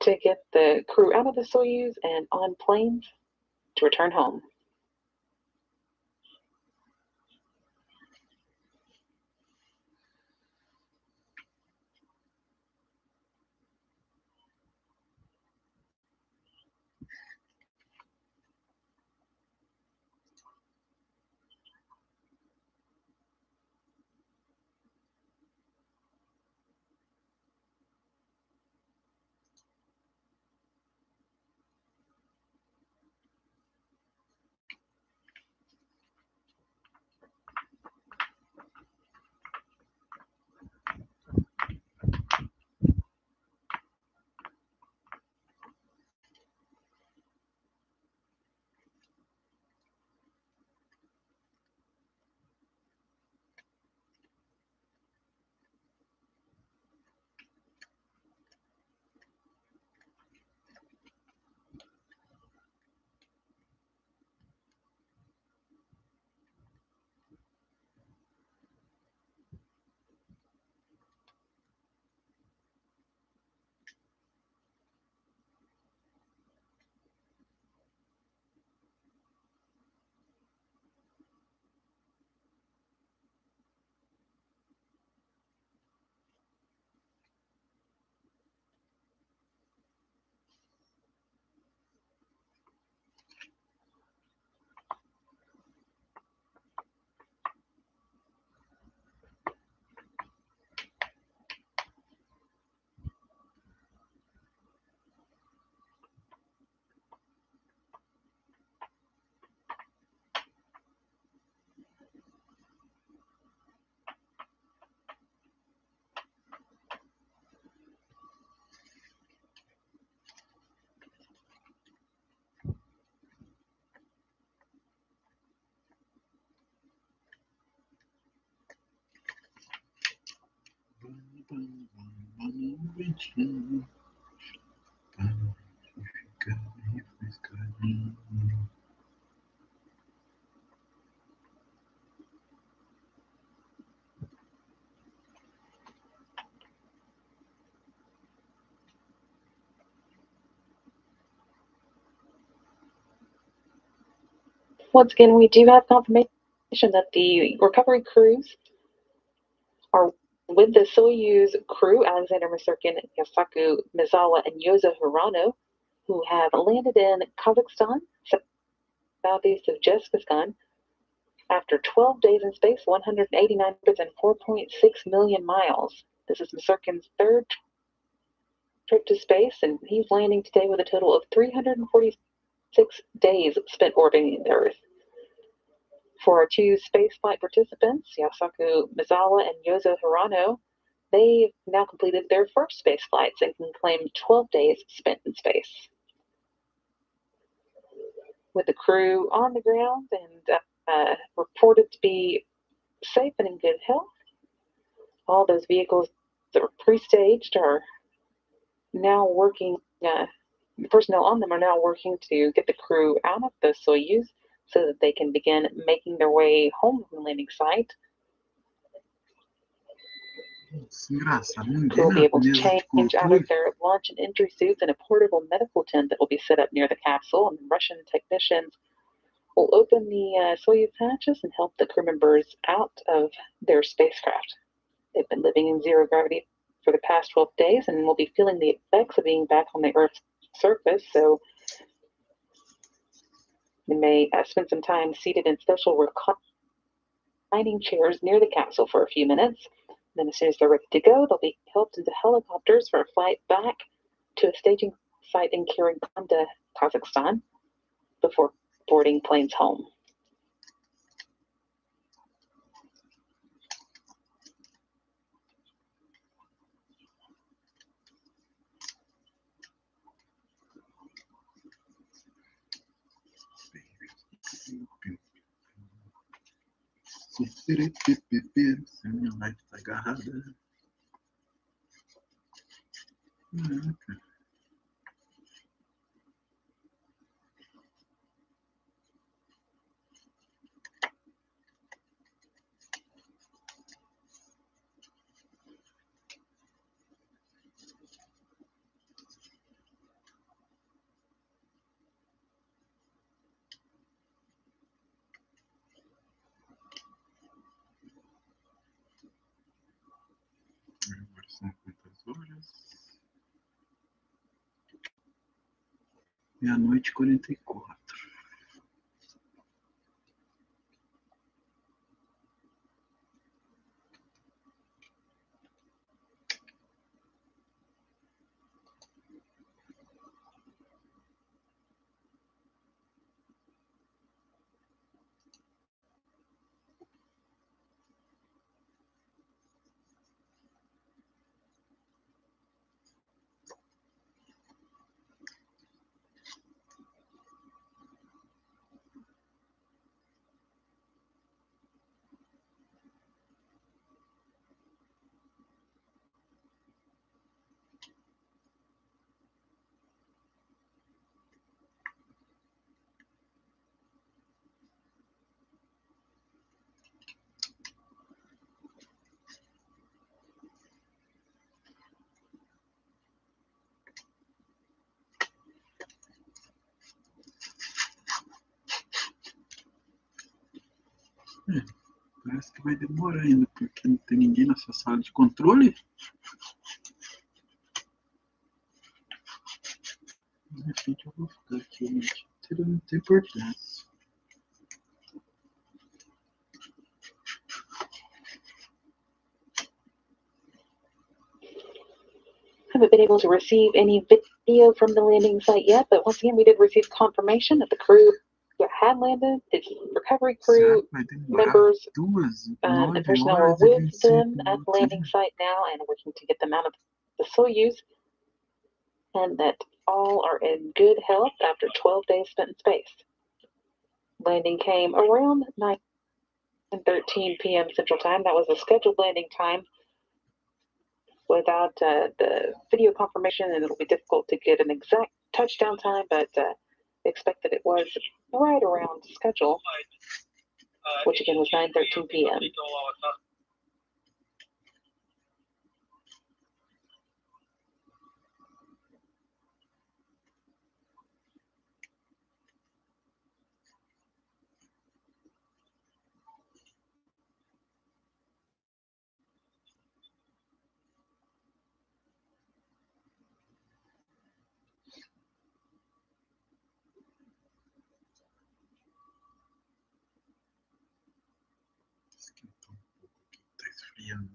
to get the crew out of the Soyuz and on planes to return home. Once again, we do have confirmation that the recovery crews are with the Soyuz crew, Alexander Masurkin, Yasaku Mizawa, and Yozo Hirano, who have landed in Kazakhstan, southeast of Uzbekistan, after 12 days in space, 189 orbits, and 4.6 million miles. This is Masurkin's third trip to space, and he's landing today with a total of 346 days spent orbiting the Earth. For our two spaceflight participants, Yasaku Mizawa and Yozo Hirano, they've now completed their first space flights and can claim 12 days spent in space. With the crew on the ground and reported to be safe and in good health, all those vehicles that were pre-staged are now working, the personnel on them are now working to get the crew out of the Soyuz so that they can begin making their way home from the landing site. Engraçado, Who will be ninguém able to na mesa de change out of controle. their launch and entry suits in a portable medical tent that will be set up near the capsule, and Russian technicians will open the Soyuz hatches and help the crew members out of their spacecraft. They've been living in zero gravity for the past 12 days and will be feeling the effects of being back on the Earth's surface, so they may spend some time seated in special reclining chairs near the capsule for a few minutes. Then as soon as they're ready to go, they'll be helped into helicopters for a flight back to a staging site in Kirganda, Kazakhstan, before boarding planes home. Se minha live tá agarrada. Caraca. Agora são quantas horas? Meia-noite e 44. Parece que vai demorar ainda, porque não tem ninguém nessa sala de controle. De repente eu vou ficar aqui, gente. Não tem importância. Haven't been able to receive any video from the landing site yet, but once again, we did receive confirmation that the crew had landed. The recovery crew members and personnel are with them at the landing site now and working to get them out of the Soyuz, and that all are in good health after 12 days spent in space. Landing came around 9:13 p.m. Central Time. That was the scheduled landing time. Without the video confirmation, and it'll be difficult to get an exact touchdown time, but expect that it was right around schedule, which again was 9:13 p.m. Esquentou um pouco aqui, tá esfriando.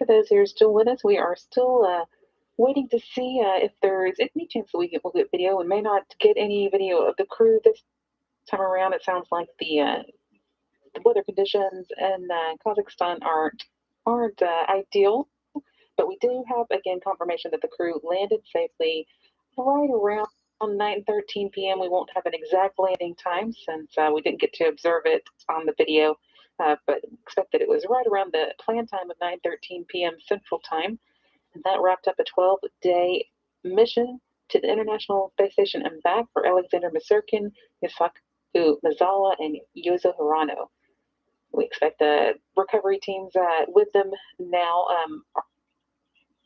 for those who are still with us, we are still waiting to see if there's any chance that we'll get video. We may not get any video of the crew this time around. It sounds like the weather conditions in Kazakhstan aren't ideal, but we do have again confirmation that the crew landed safely right around 9:13 p.m. We won't have an exact landing time since we didn't get to observe it on the video, but expect that it was right around the planned time of 9:13 p.m. Central Time, and that wrapped up a 12-day mission to the International Space Station and back for Alexander Misurkin, Yusaku Mazawa, and Yuzo Hirano. We expect the recovery teams with them now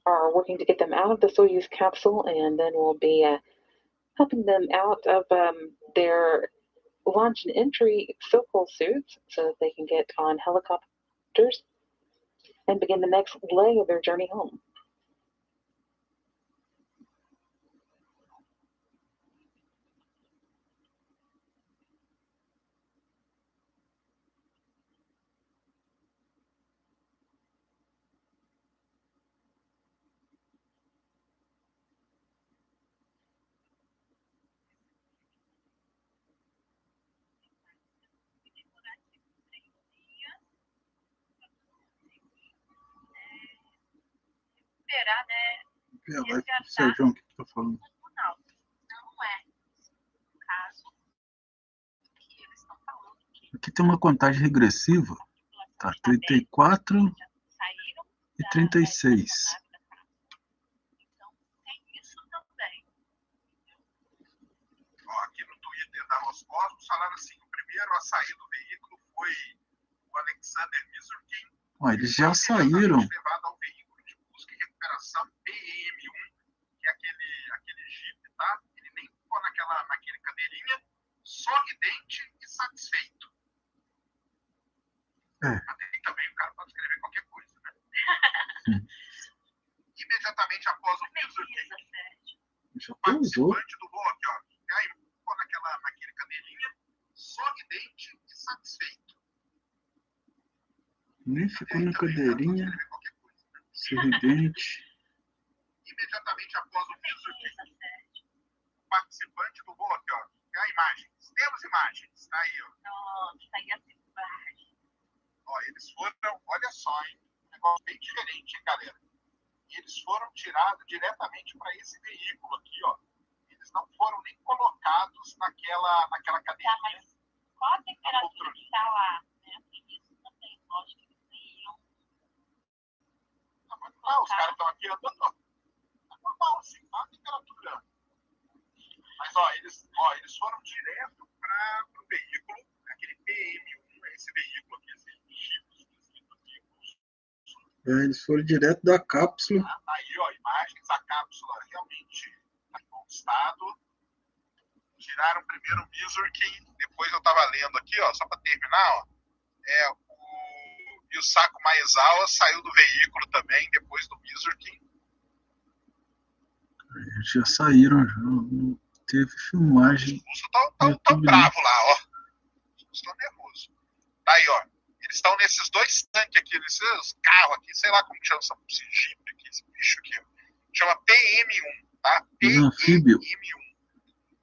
are working to get them out of the Soyuz capsule, and then we'll be helping them out of their launch and entry so-called suits so that they can get on helicopters and begin the next leg of their journey home. Vê a live do Sérgio que tá falando. Aqui tem uma contagem regressiva. Tá, 34 e 36. Aqui no Twitter da Roscosmos falaram assim: o primeiro a sair do veículo foi o Alexander Misurkin. Eles já saíram. Levado ao veículo de busca e recuperação PM1, que é aquele Jeep, tá? Ele nem ficou naquele cadeirinha, sorridente e satisfeito. Mas também o cara pode escrever qualquer coisa, né? Imediatamente após o Misurkin, participante do voo aqui, ó. Aí ficou naquele cadeirinha, sorridente e satisfeito. Nem ficou na cadeirinha, sorridente. Imediatamente após o Misurkin, participante do voo aqui, ó. Tem imagens. Temos imagens. Tá aí, ó. Nossa, aí a imagem. Ó, eles foram, olha só, hein? Um negócio bem diferente, hein, galera? E eles foram tirados diretamente para esse veículo aqui, ó. Eles não foram nem colocados naquela cadeirinha. Tá, mas qual a temperatura que tá lá? Isso também, lógico que eles iam. Não, os caras estão aqui andando, ó. Tá normal, assim, tá a temperatura. Mas, ó, eles foram direto para o veículo, aquele PM1, esse veículo aqui, esse Jeep, Eles foram direto da cápsula. Aí, ó, imagens da cápsula realmente está em bom estado. Tiraram primeiro o Misurkin, depois eu estava lendo aqui, ó, só para terminar, ó, o Yusaku Maezawa saiu do veículo também, depois do Misurkin. Eles já saíram, já não teve filmagem. Os russos estão bravos lá, ó. Os russos estão nervosos. Tá aí, ó. Eles estão nesses dois tanques aqui, nesses carros aqui, sei lá como chama esse Jeep aqui, esse bicho aqui, ó. Chama PM1, tá? PM1.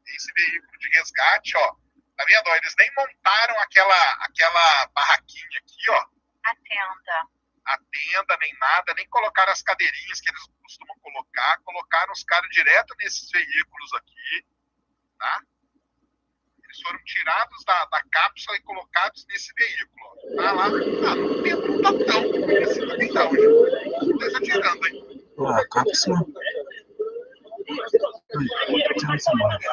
Esse veículo de resgate, ó. Tá vendo? Ó, eles nem montaram aquela barraquinha aqui, ó. A tenda, nem nada, nem colocaram as cadeirinhas que eles costumam colocar. Colocaram os caras direto nesses veículos aqui, tá? Eles foram tirados da cápsula e colocados nesse veículo, ó. Tá lá, não tá tão agressivo nem não, gente. Tá exagerando, hein? A cápsula. Tem essa imagem.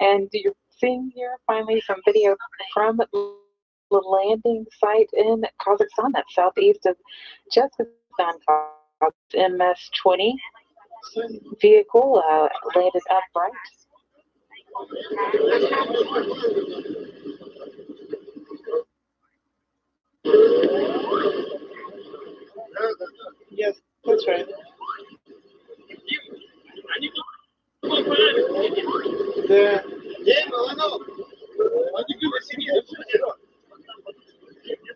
And you're seeing here finally some video from the landing site in Kazakhstan, that's southeast of Uzbekistan. MS-20 vehicle landed upright. Yes, that's right.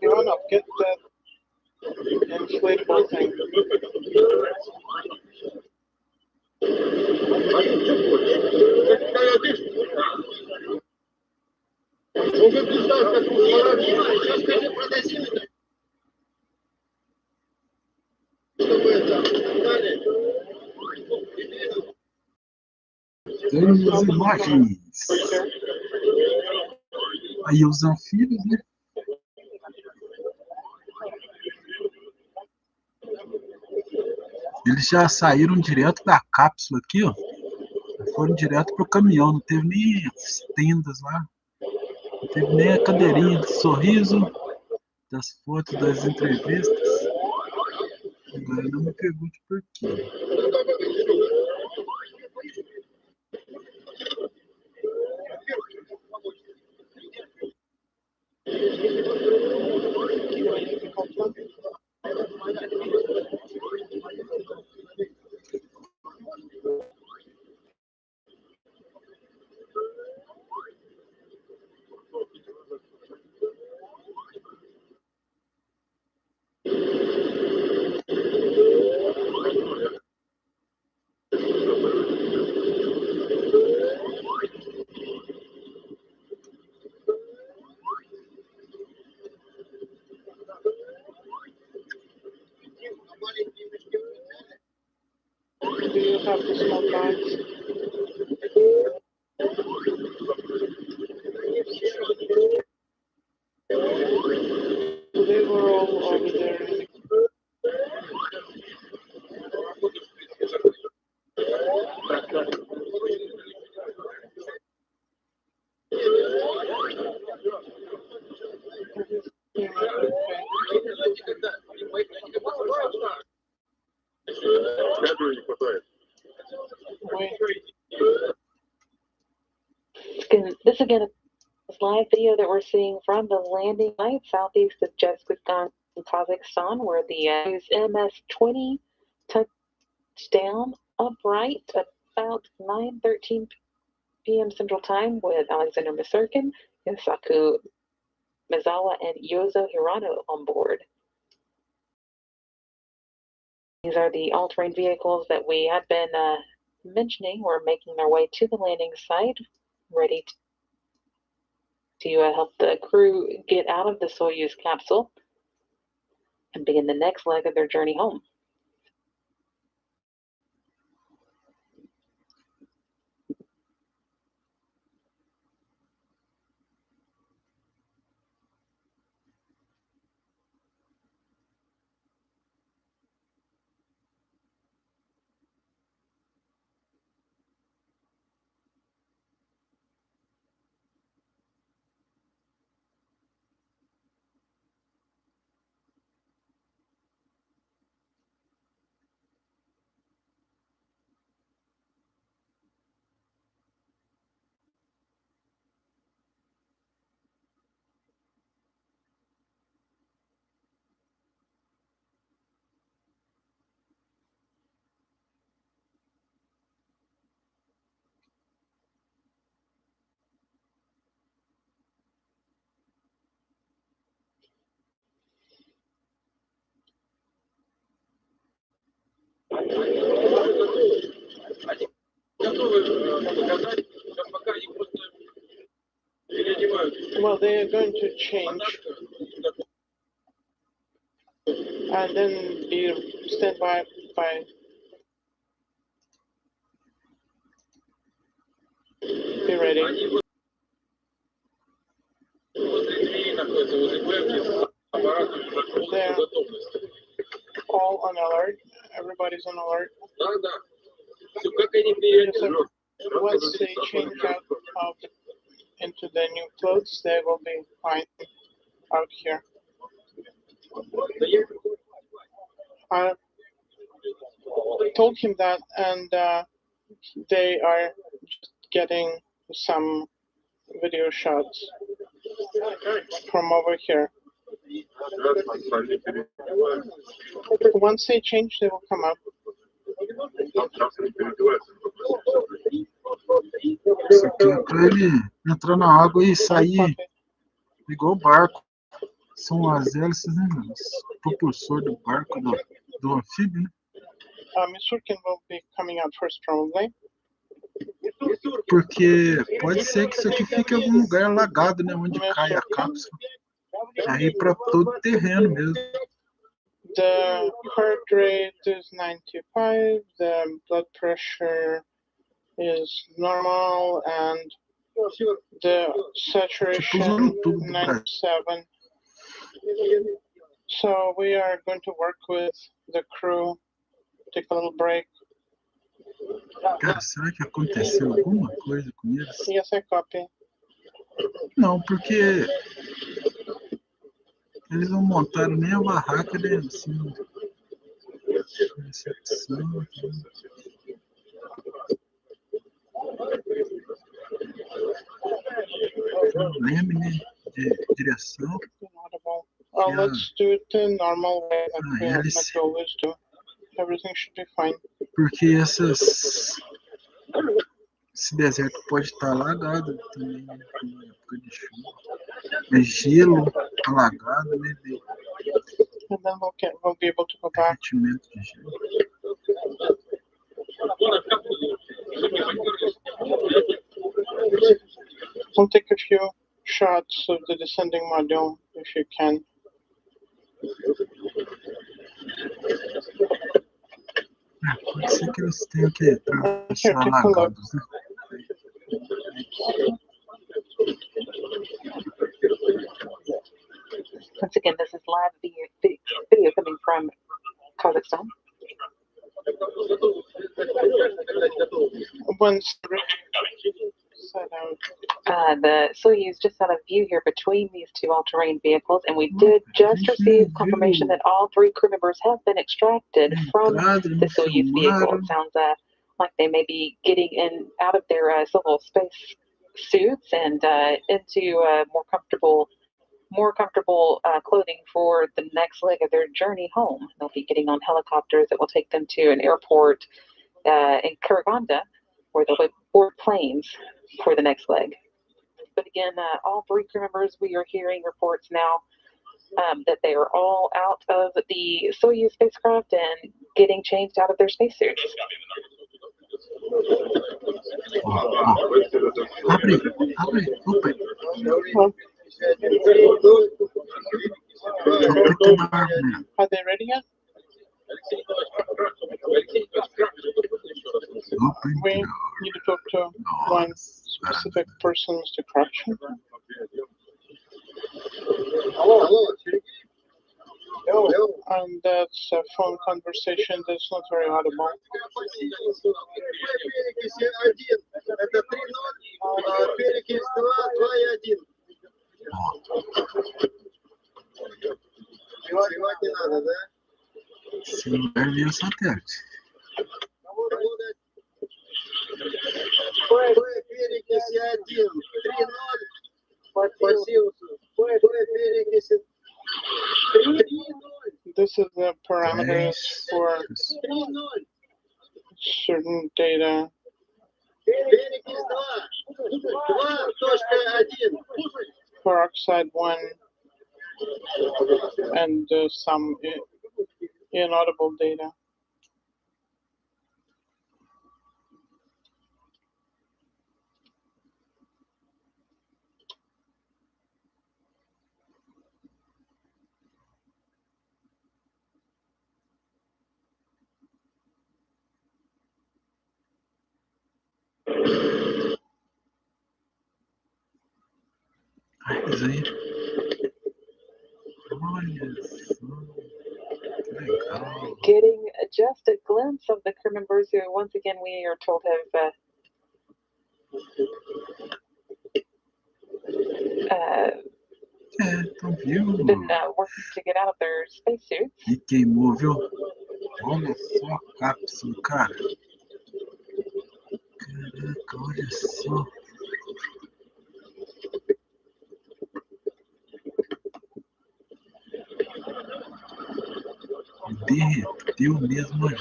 Ivana, get that inflatable thing. Temos as imagens. Aí os anfíbios, né? Eles já saíram direto da cápsula aqui, ó. Foram direto pro caminhão, não teve nem as tendas lá. Não teve nem a cadeirinha de sorriso, das fotos, das entrevistas. Agora não me pergunte por quê. Do you have the small bags? They were all over there. This again is a live video that we're seeing from the landing site southeast of Jezkazgan, Kazakhstan, where the Soyuz MS-20 touched down upright about 9:13 p.m. Central Time with Alexander Masurkin, Yosaku Mizawa, and Yozo Hirano on board. These are the all-terrain vehicles that we had been mentioning were making their way to the landing site, ready to help the crew get out of the Soyuz capsule and begin the next leg of their journey home. Well, they are going to change and then be stand by. Be ready. They're all on alert. Everybody's on alert. Once they change out into their new clothes, they will be fine out here. I told him that, and they are just getting some video shots from over here. Once they change, they will come up. Isso aqui é pra ele entrar na água e sair igual barco. São as hélices, né? Os propulsor do barco, do anfíbio, né? Miss Urkin will be coming out first, probably. Porque pode ser que isso aqui fique em algum lugar alagado, né? Onde cai a cápsula. Aí para todo o terreno mesmo. The heart rate is 95, the blood pressure is normal, and the saturation 97. So we are going to work with the crew, take a little break. Cara, será que aconteceu alguma coisa com eles? Yes, I copy. Não, porque eles não montaram nem a barraca, né? Assim, recepção. Problema, né? De direção. Let's do it the normal way that we Hélice. always do. Everything should be fine. Porque esse deserto pode estar alagado também, né? Na época de chuva. É gelo alagado, né? And then we'll be able to go back. Derretimento de gelo. We'll take a few shots of the descending module if you can. Pode ser que eles tenham que atravessar alagados, né? Once again, this is live video coming from Kazakhstan. Once the Soyuz just had a view here between these two all-terrain vehicles, and we did just receive confirmation that all 3 crew members have been extracted from the Soyuz vehicle. It sounds like they may be getting out of their civil space suits and into more comfortable clothing for the next leg of their journey home. They'll be getting on helicopters that will take them to an airport in Karaganda, where they'll board planes for the next leg. But again, all 3 crew members, we are hearing reports now that they are all out of the Soyuz spacecraft and getting changed out of their spacesuits. Are they ready yet? We need to talk to one specific person, Mr. Corruption. And that's a phone conversation that's not very audible. Sim, vai ver o satélite. This is the parameters for certain data. For oxide 1 and some inaudible data. Mas aí. Olha só. Legal. Getting just a glimpse of the crew members who, once again, we are told have Então viu? been working to get out of their spacesuits. E queimou, viu? Olha só a cápsula, cara. Caraca, olha só. Derreteu mesmo, olha.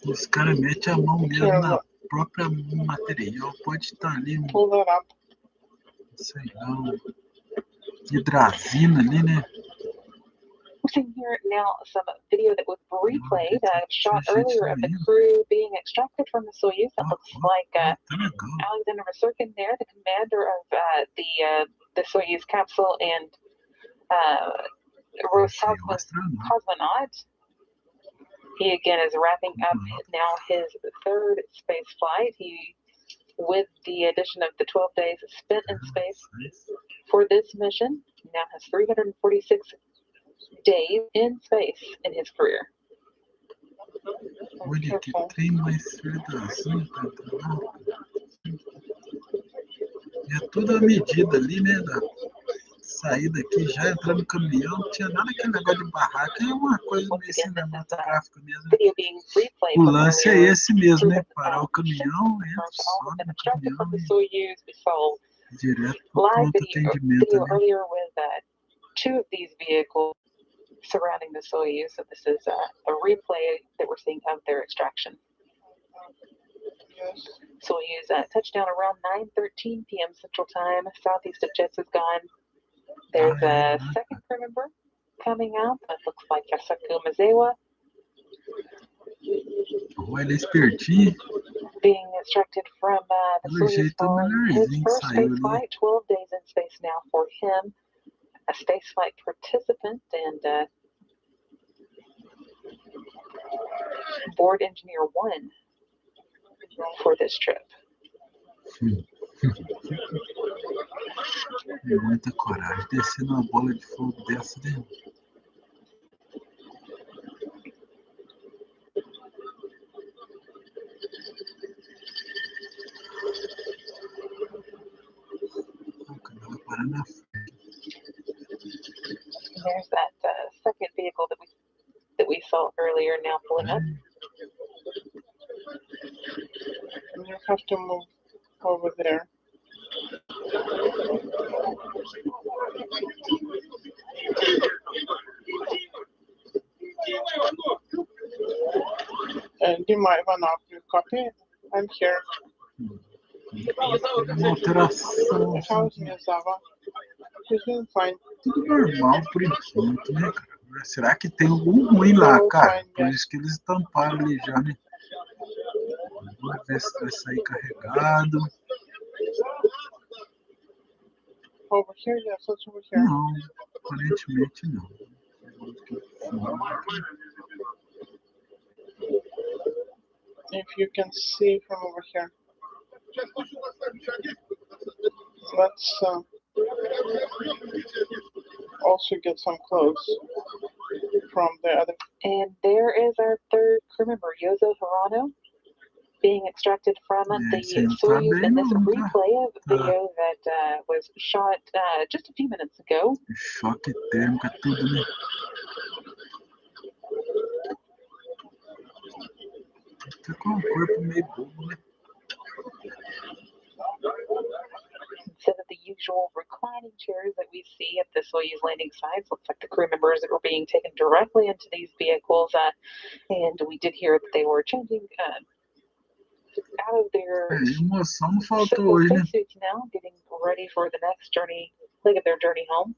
Os caras metem a mão mesmo na própria material. Pode estar ali, Pull that up. sei lá, hidrazina ali, né? We're seeing here now some video that was replayed, shot Tinha gente earlier of the ali. crew being extracted from the Soyuz. That looks like Tá legal. Alexander Masurkin there, the commander of the Soyuz capsule, and Esse é o Roscosmos astronauta. cosmonaut. He again is wrapping up now his third space flight. He, with the addition of the 12 days spent in space for this mission, now has 346 days in space in his career. Olha que tem mais filtração pra entrar. E é tudo a medida ali, né? Da saída aqui, já entrar no caminhão, não tinha nada aquele negócio de barraca, é uma coisa meio cinematográfica mesmo. Video being replayed O from lance é earlier. esse mesmo, né? Crew Parar o caminhão, entra, confirmed all sobe have been no extracted from caminhão the Soyuz. We saw e direto pro live pronto atendimento video ali. earlier with two of these vehicles surrounding the Soyuz. So this is a replay that we're seeing of their extraction. Yes. Soyuz touchdown around 9:13 p.m. Central Time. Southeast of Jets is gone. There's a second crew member coming out. It looks like Yasaku Mazewa Olha, espertinho. being extracted from the Pelo Soyuz jeito, é o following his melhorzinho que first saiu space ali. flight. 12 days in space now for him. A spaceflight participant and board engineer 1 for this trip. Muita coragem. Descer numa bola de fogo dessa, né? O cara vai parar na frente. There's that second vehicle that we saw earlier now pulling up. You have to move over there. Dima Ivanov, you copy? I'm here. Uma alteração. How's Miyazawa? She's doing fine. Tudo normal por enquanto, né, cara? Será que tem algum ruim lá, cara? Por isso que eles tamparam ali já, né? Vamos ver se vai sair carregado. Over here? Yes, let's over here. Não, aparentemente não. If you can see from over here. Let's also get some clothes from the other. And there is our third crew member, Yozo Hirano, being extracted from the Soyuz in this replay of video that was shot just a few minutes ago. Choque térmico, é tudo, né? Fica com o corpo meio bobo, né? Instead of the usual reclining chairs that we see at the Soyuz landing sites, looks like the crew members that were being taken directly into these vehicles, and we did hear that they were changing out of their emoção não faltou hoje, né? suits now, getting ready for the next leg of their journey home.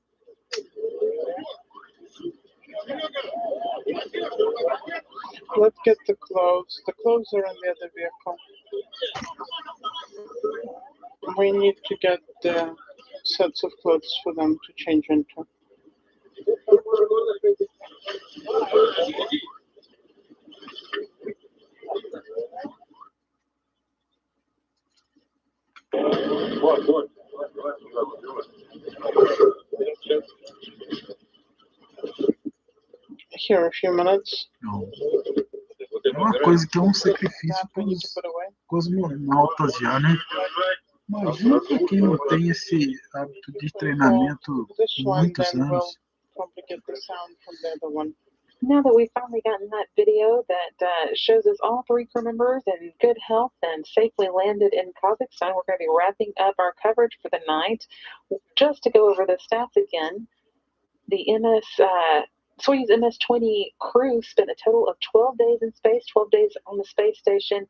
Let's get the clothes. The clothes are in the other vehicle. We need to get the sets of clothes for them to change into. Here, a few minutes. Não. É uma coisa que é um sacrifício para os cosmonautas já, né? Imagina para quem não tem esse hábito de treinamento por muitos anos. Now that we've finally gotten that video that shows us all three crew members in good health and safely landed in Kazakhstan, we're going to be wrapping up our coverage for the night. Just to go over the stats again, the MS Soyuz MS-20 crew spent a total of 12 days in space, 12 days on the space station,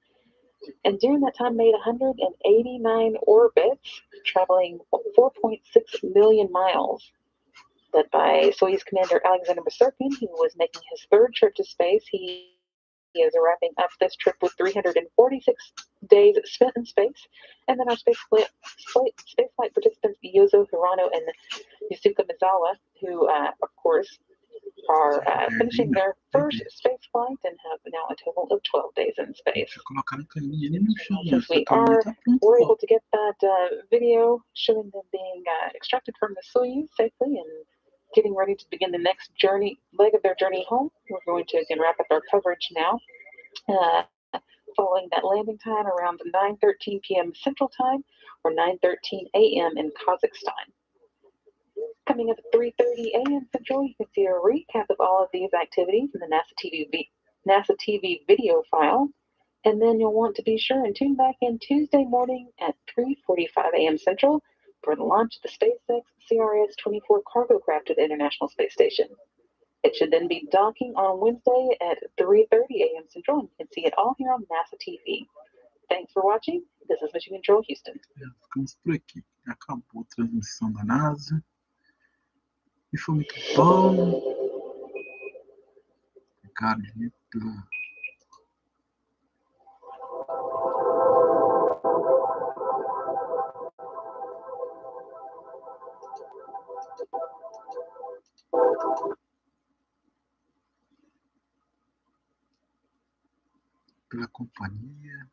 and during that time made 189 orbits, traveling 4.6 million miles. Led by Soyuz Commander Alexander Masarkin, who was making his third trip to space. He is wrapping up this trip with 346 days spent in space. And then our spaceflight participants, Yozo Hirano and Yusuke Mizawa, who, of course, are finishing their first space flight and have now a total of 12 days in space. Since we're able to get that video showing them being extracted from the Soyuz safely and getting ready to begin the next leg of their journey home, we're going to again wrap up our coverage now. Following that landing time around 9:13 p.m. Central Time or 9:13 a.m. in Kazakhstan. Coming up at 3:30 a.m. Central, you can see a recap of all of these activities in the NASA TV video file. And then you'll want to be sure and tune back in Tuesday morning at 3:45 a.m. Central for the launch of the SpaceX CRS-24 cargo craft to the International Space Station. It should then be docking on Wednesday at 3:30 a.m. Central, and you can see it all here on NASA TV. Thanks for watching. This is Mission Control Houston. Ficamos por aqui. Acabou a transmissão da NASA. E foi muito bom. Carlito. Pela companhia.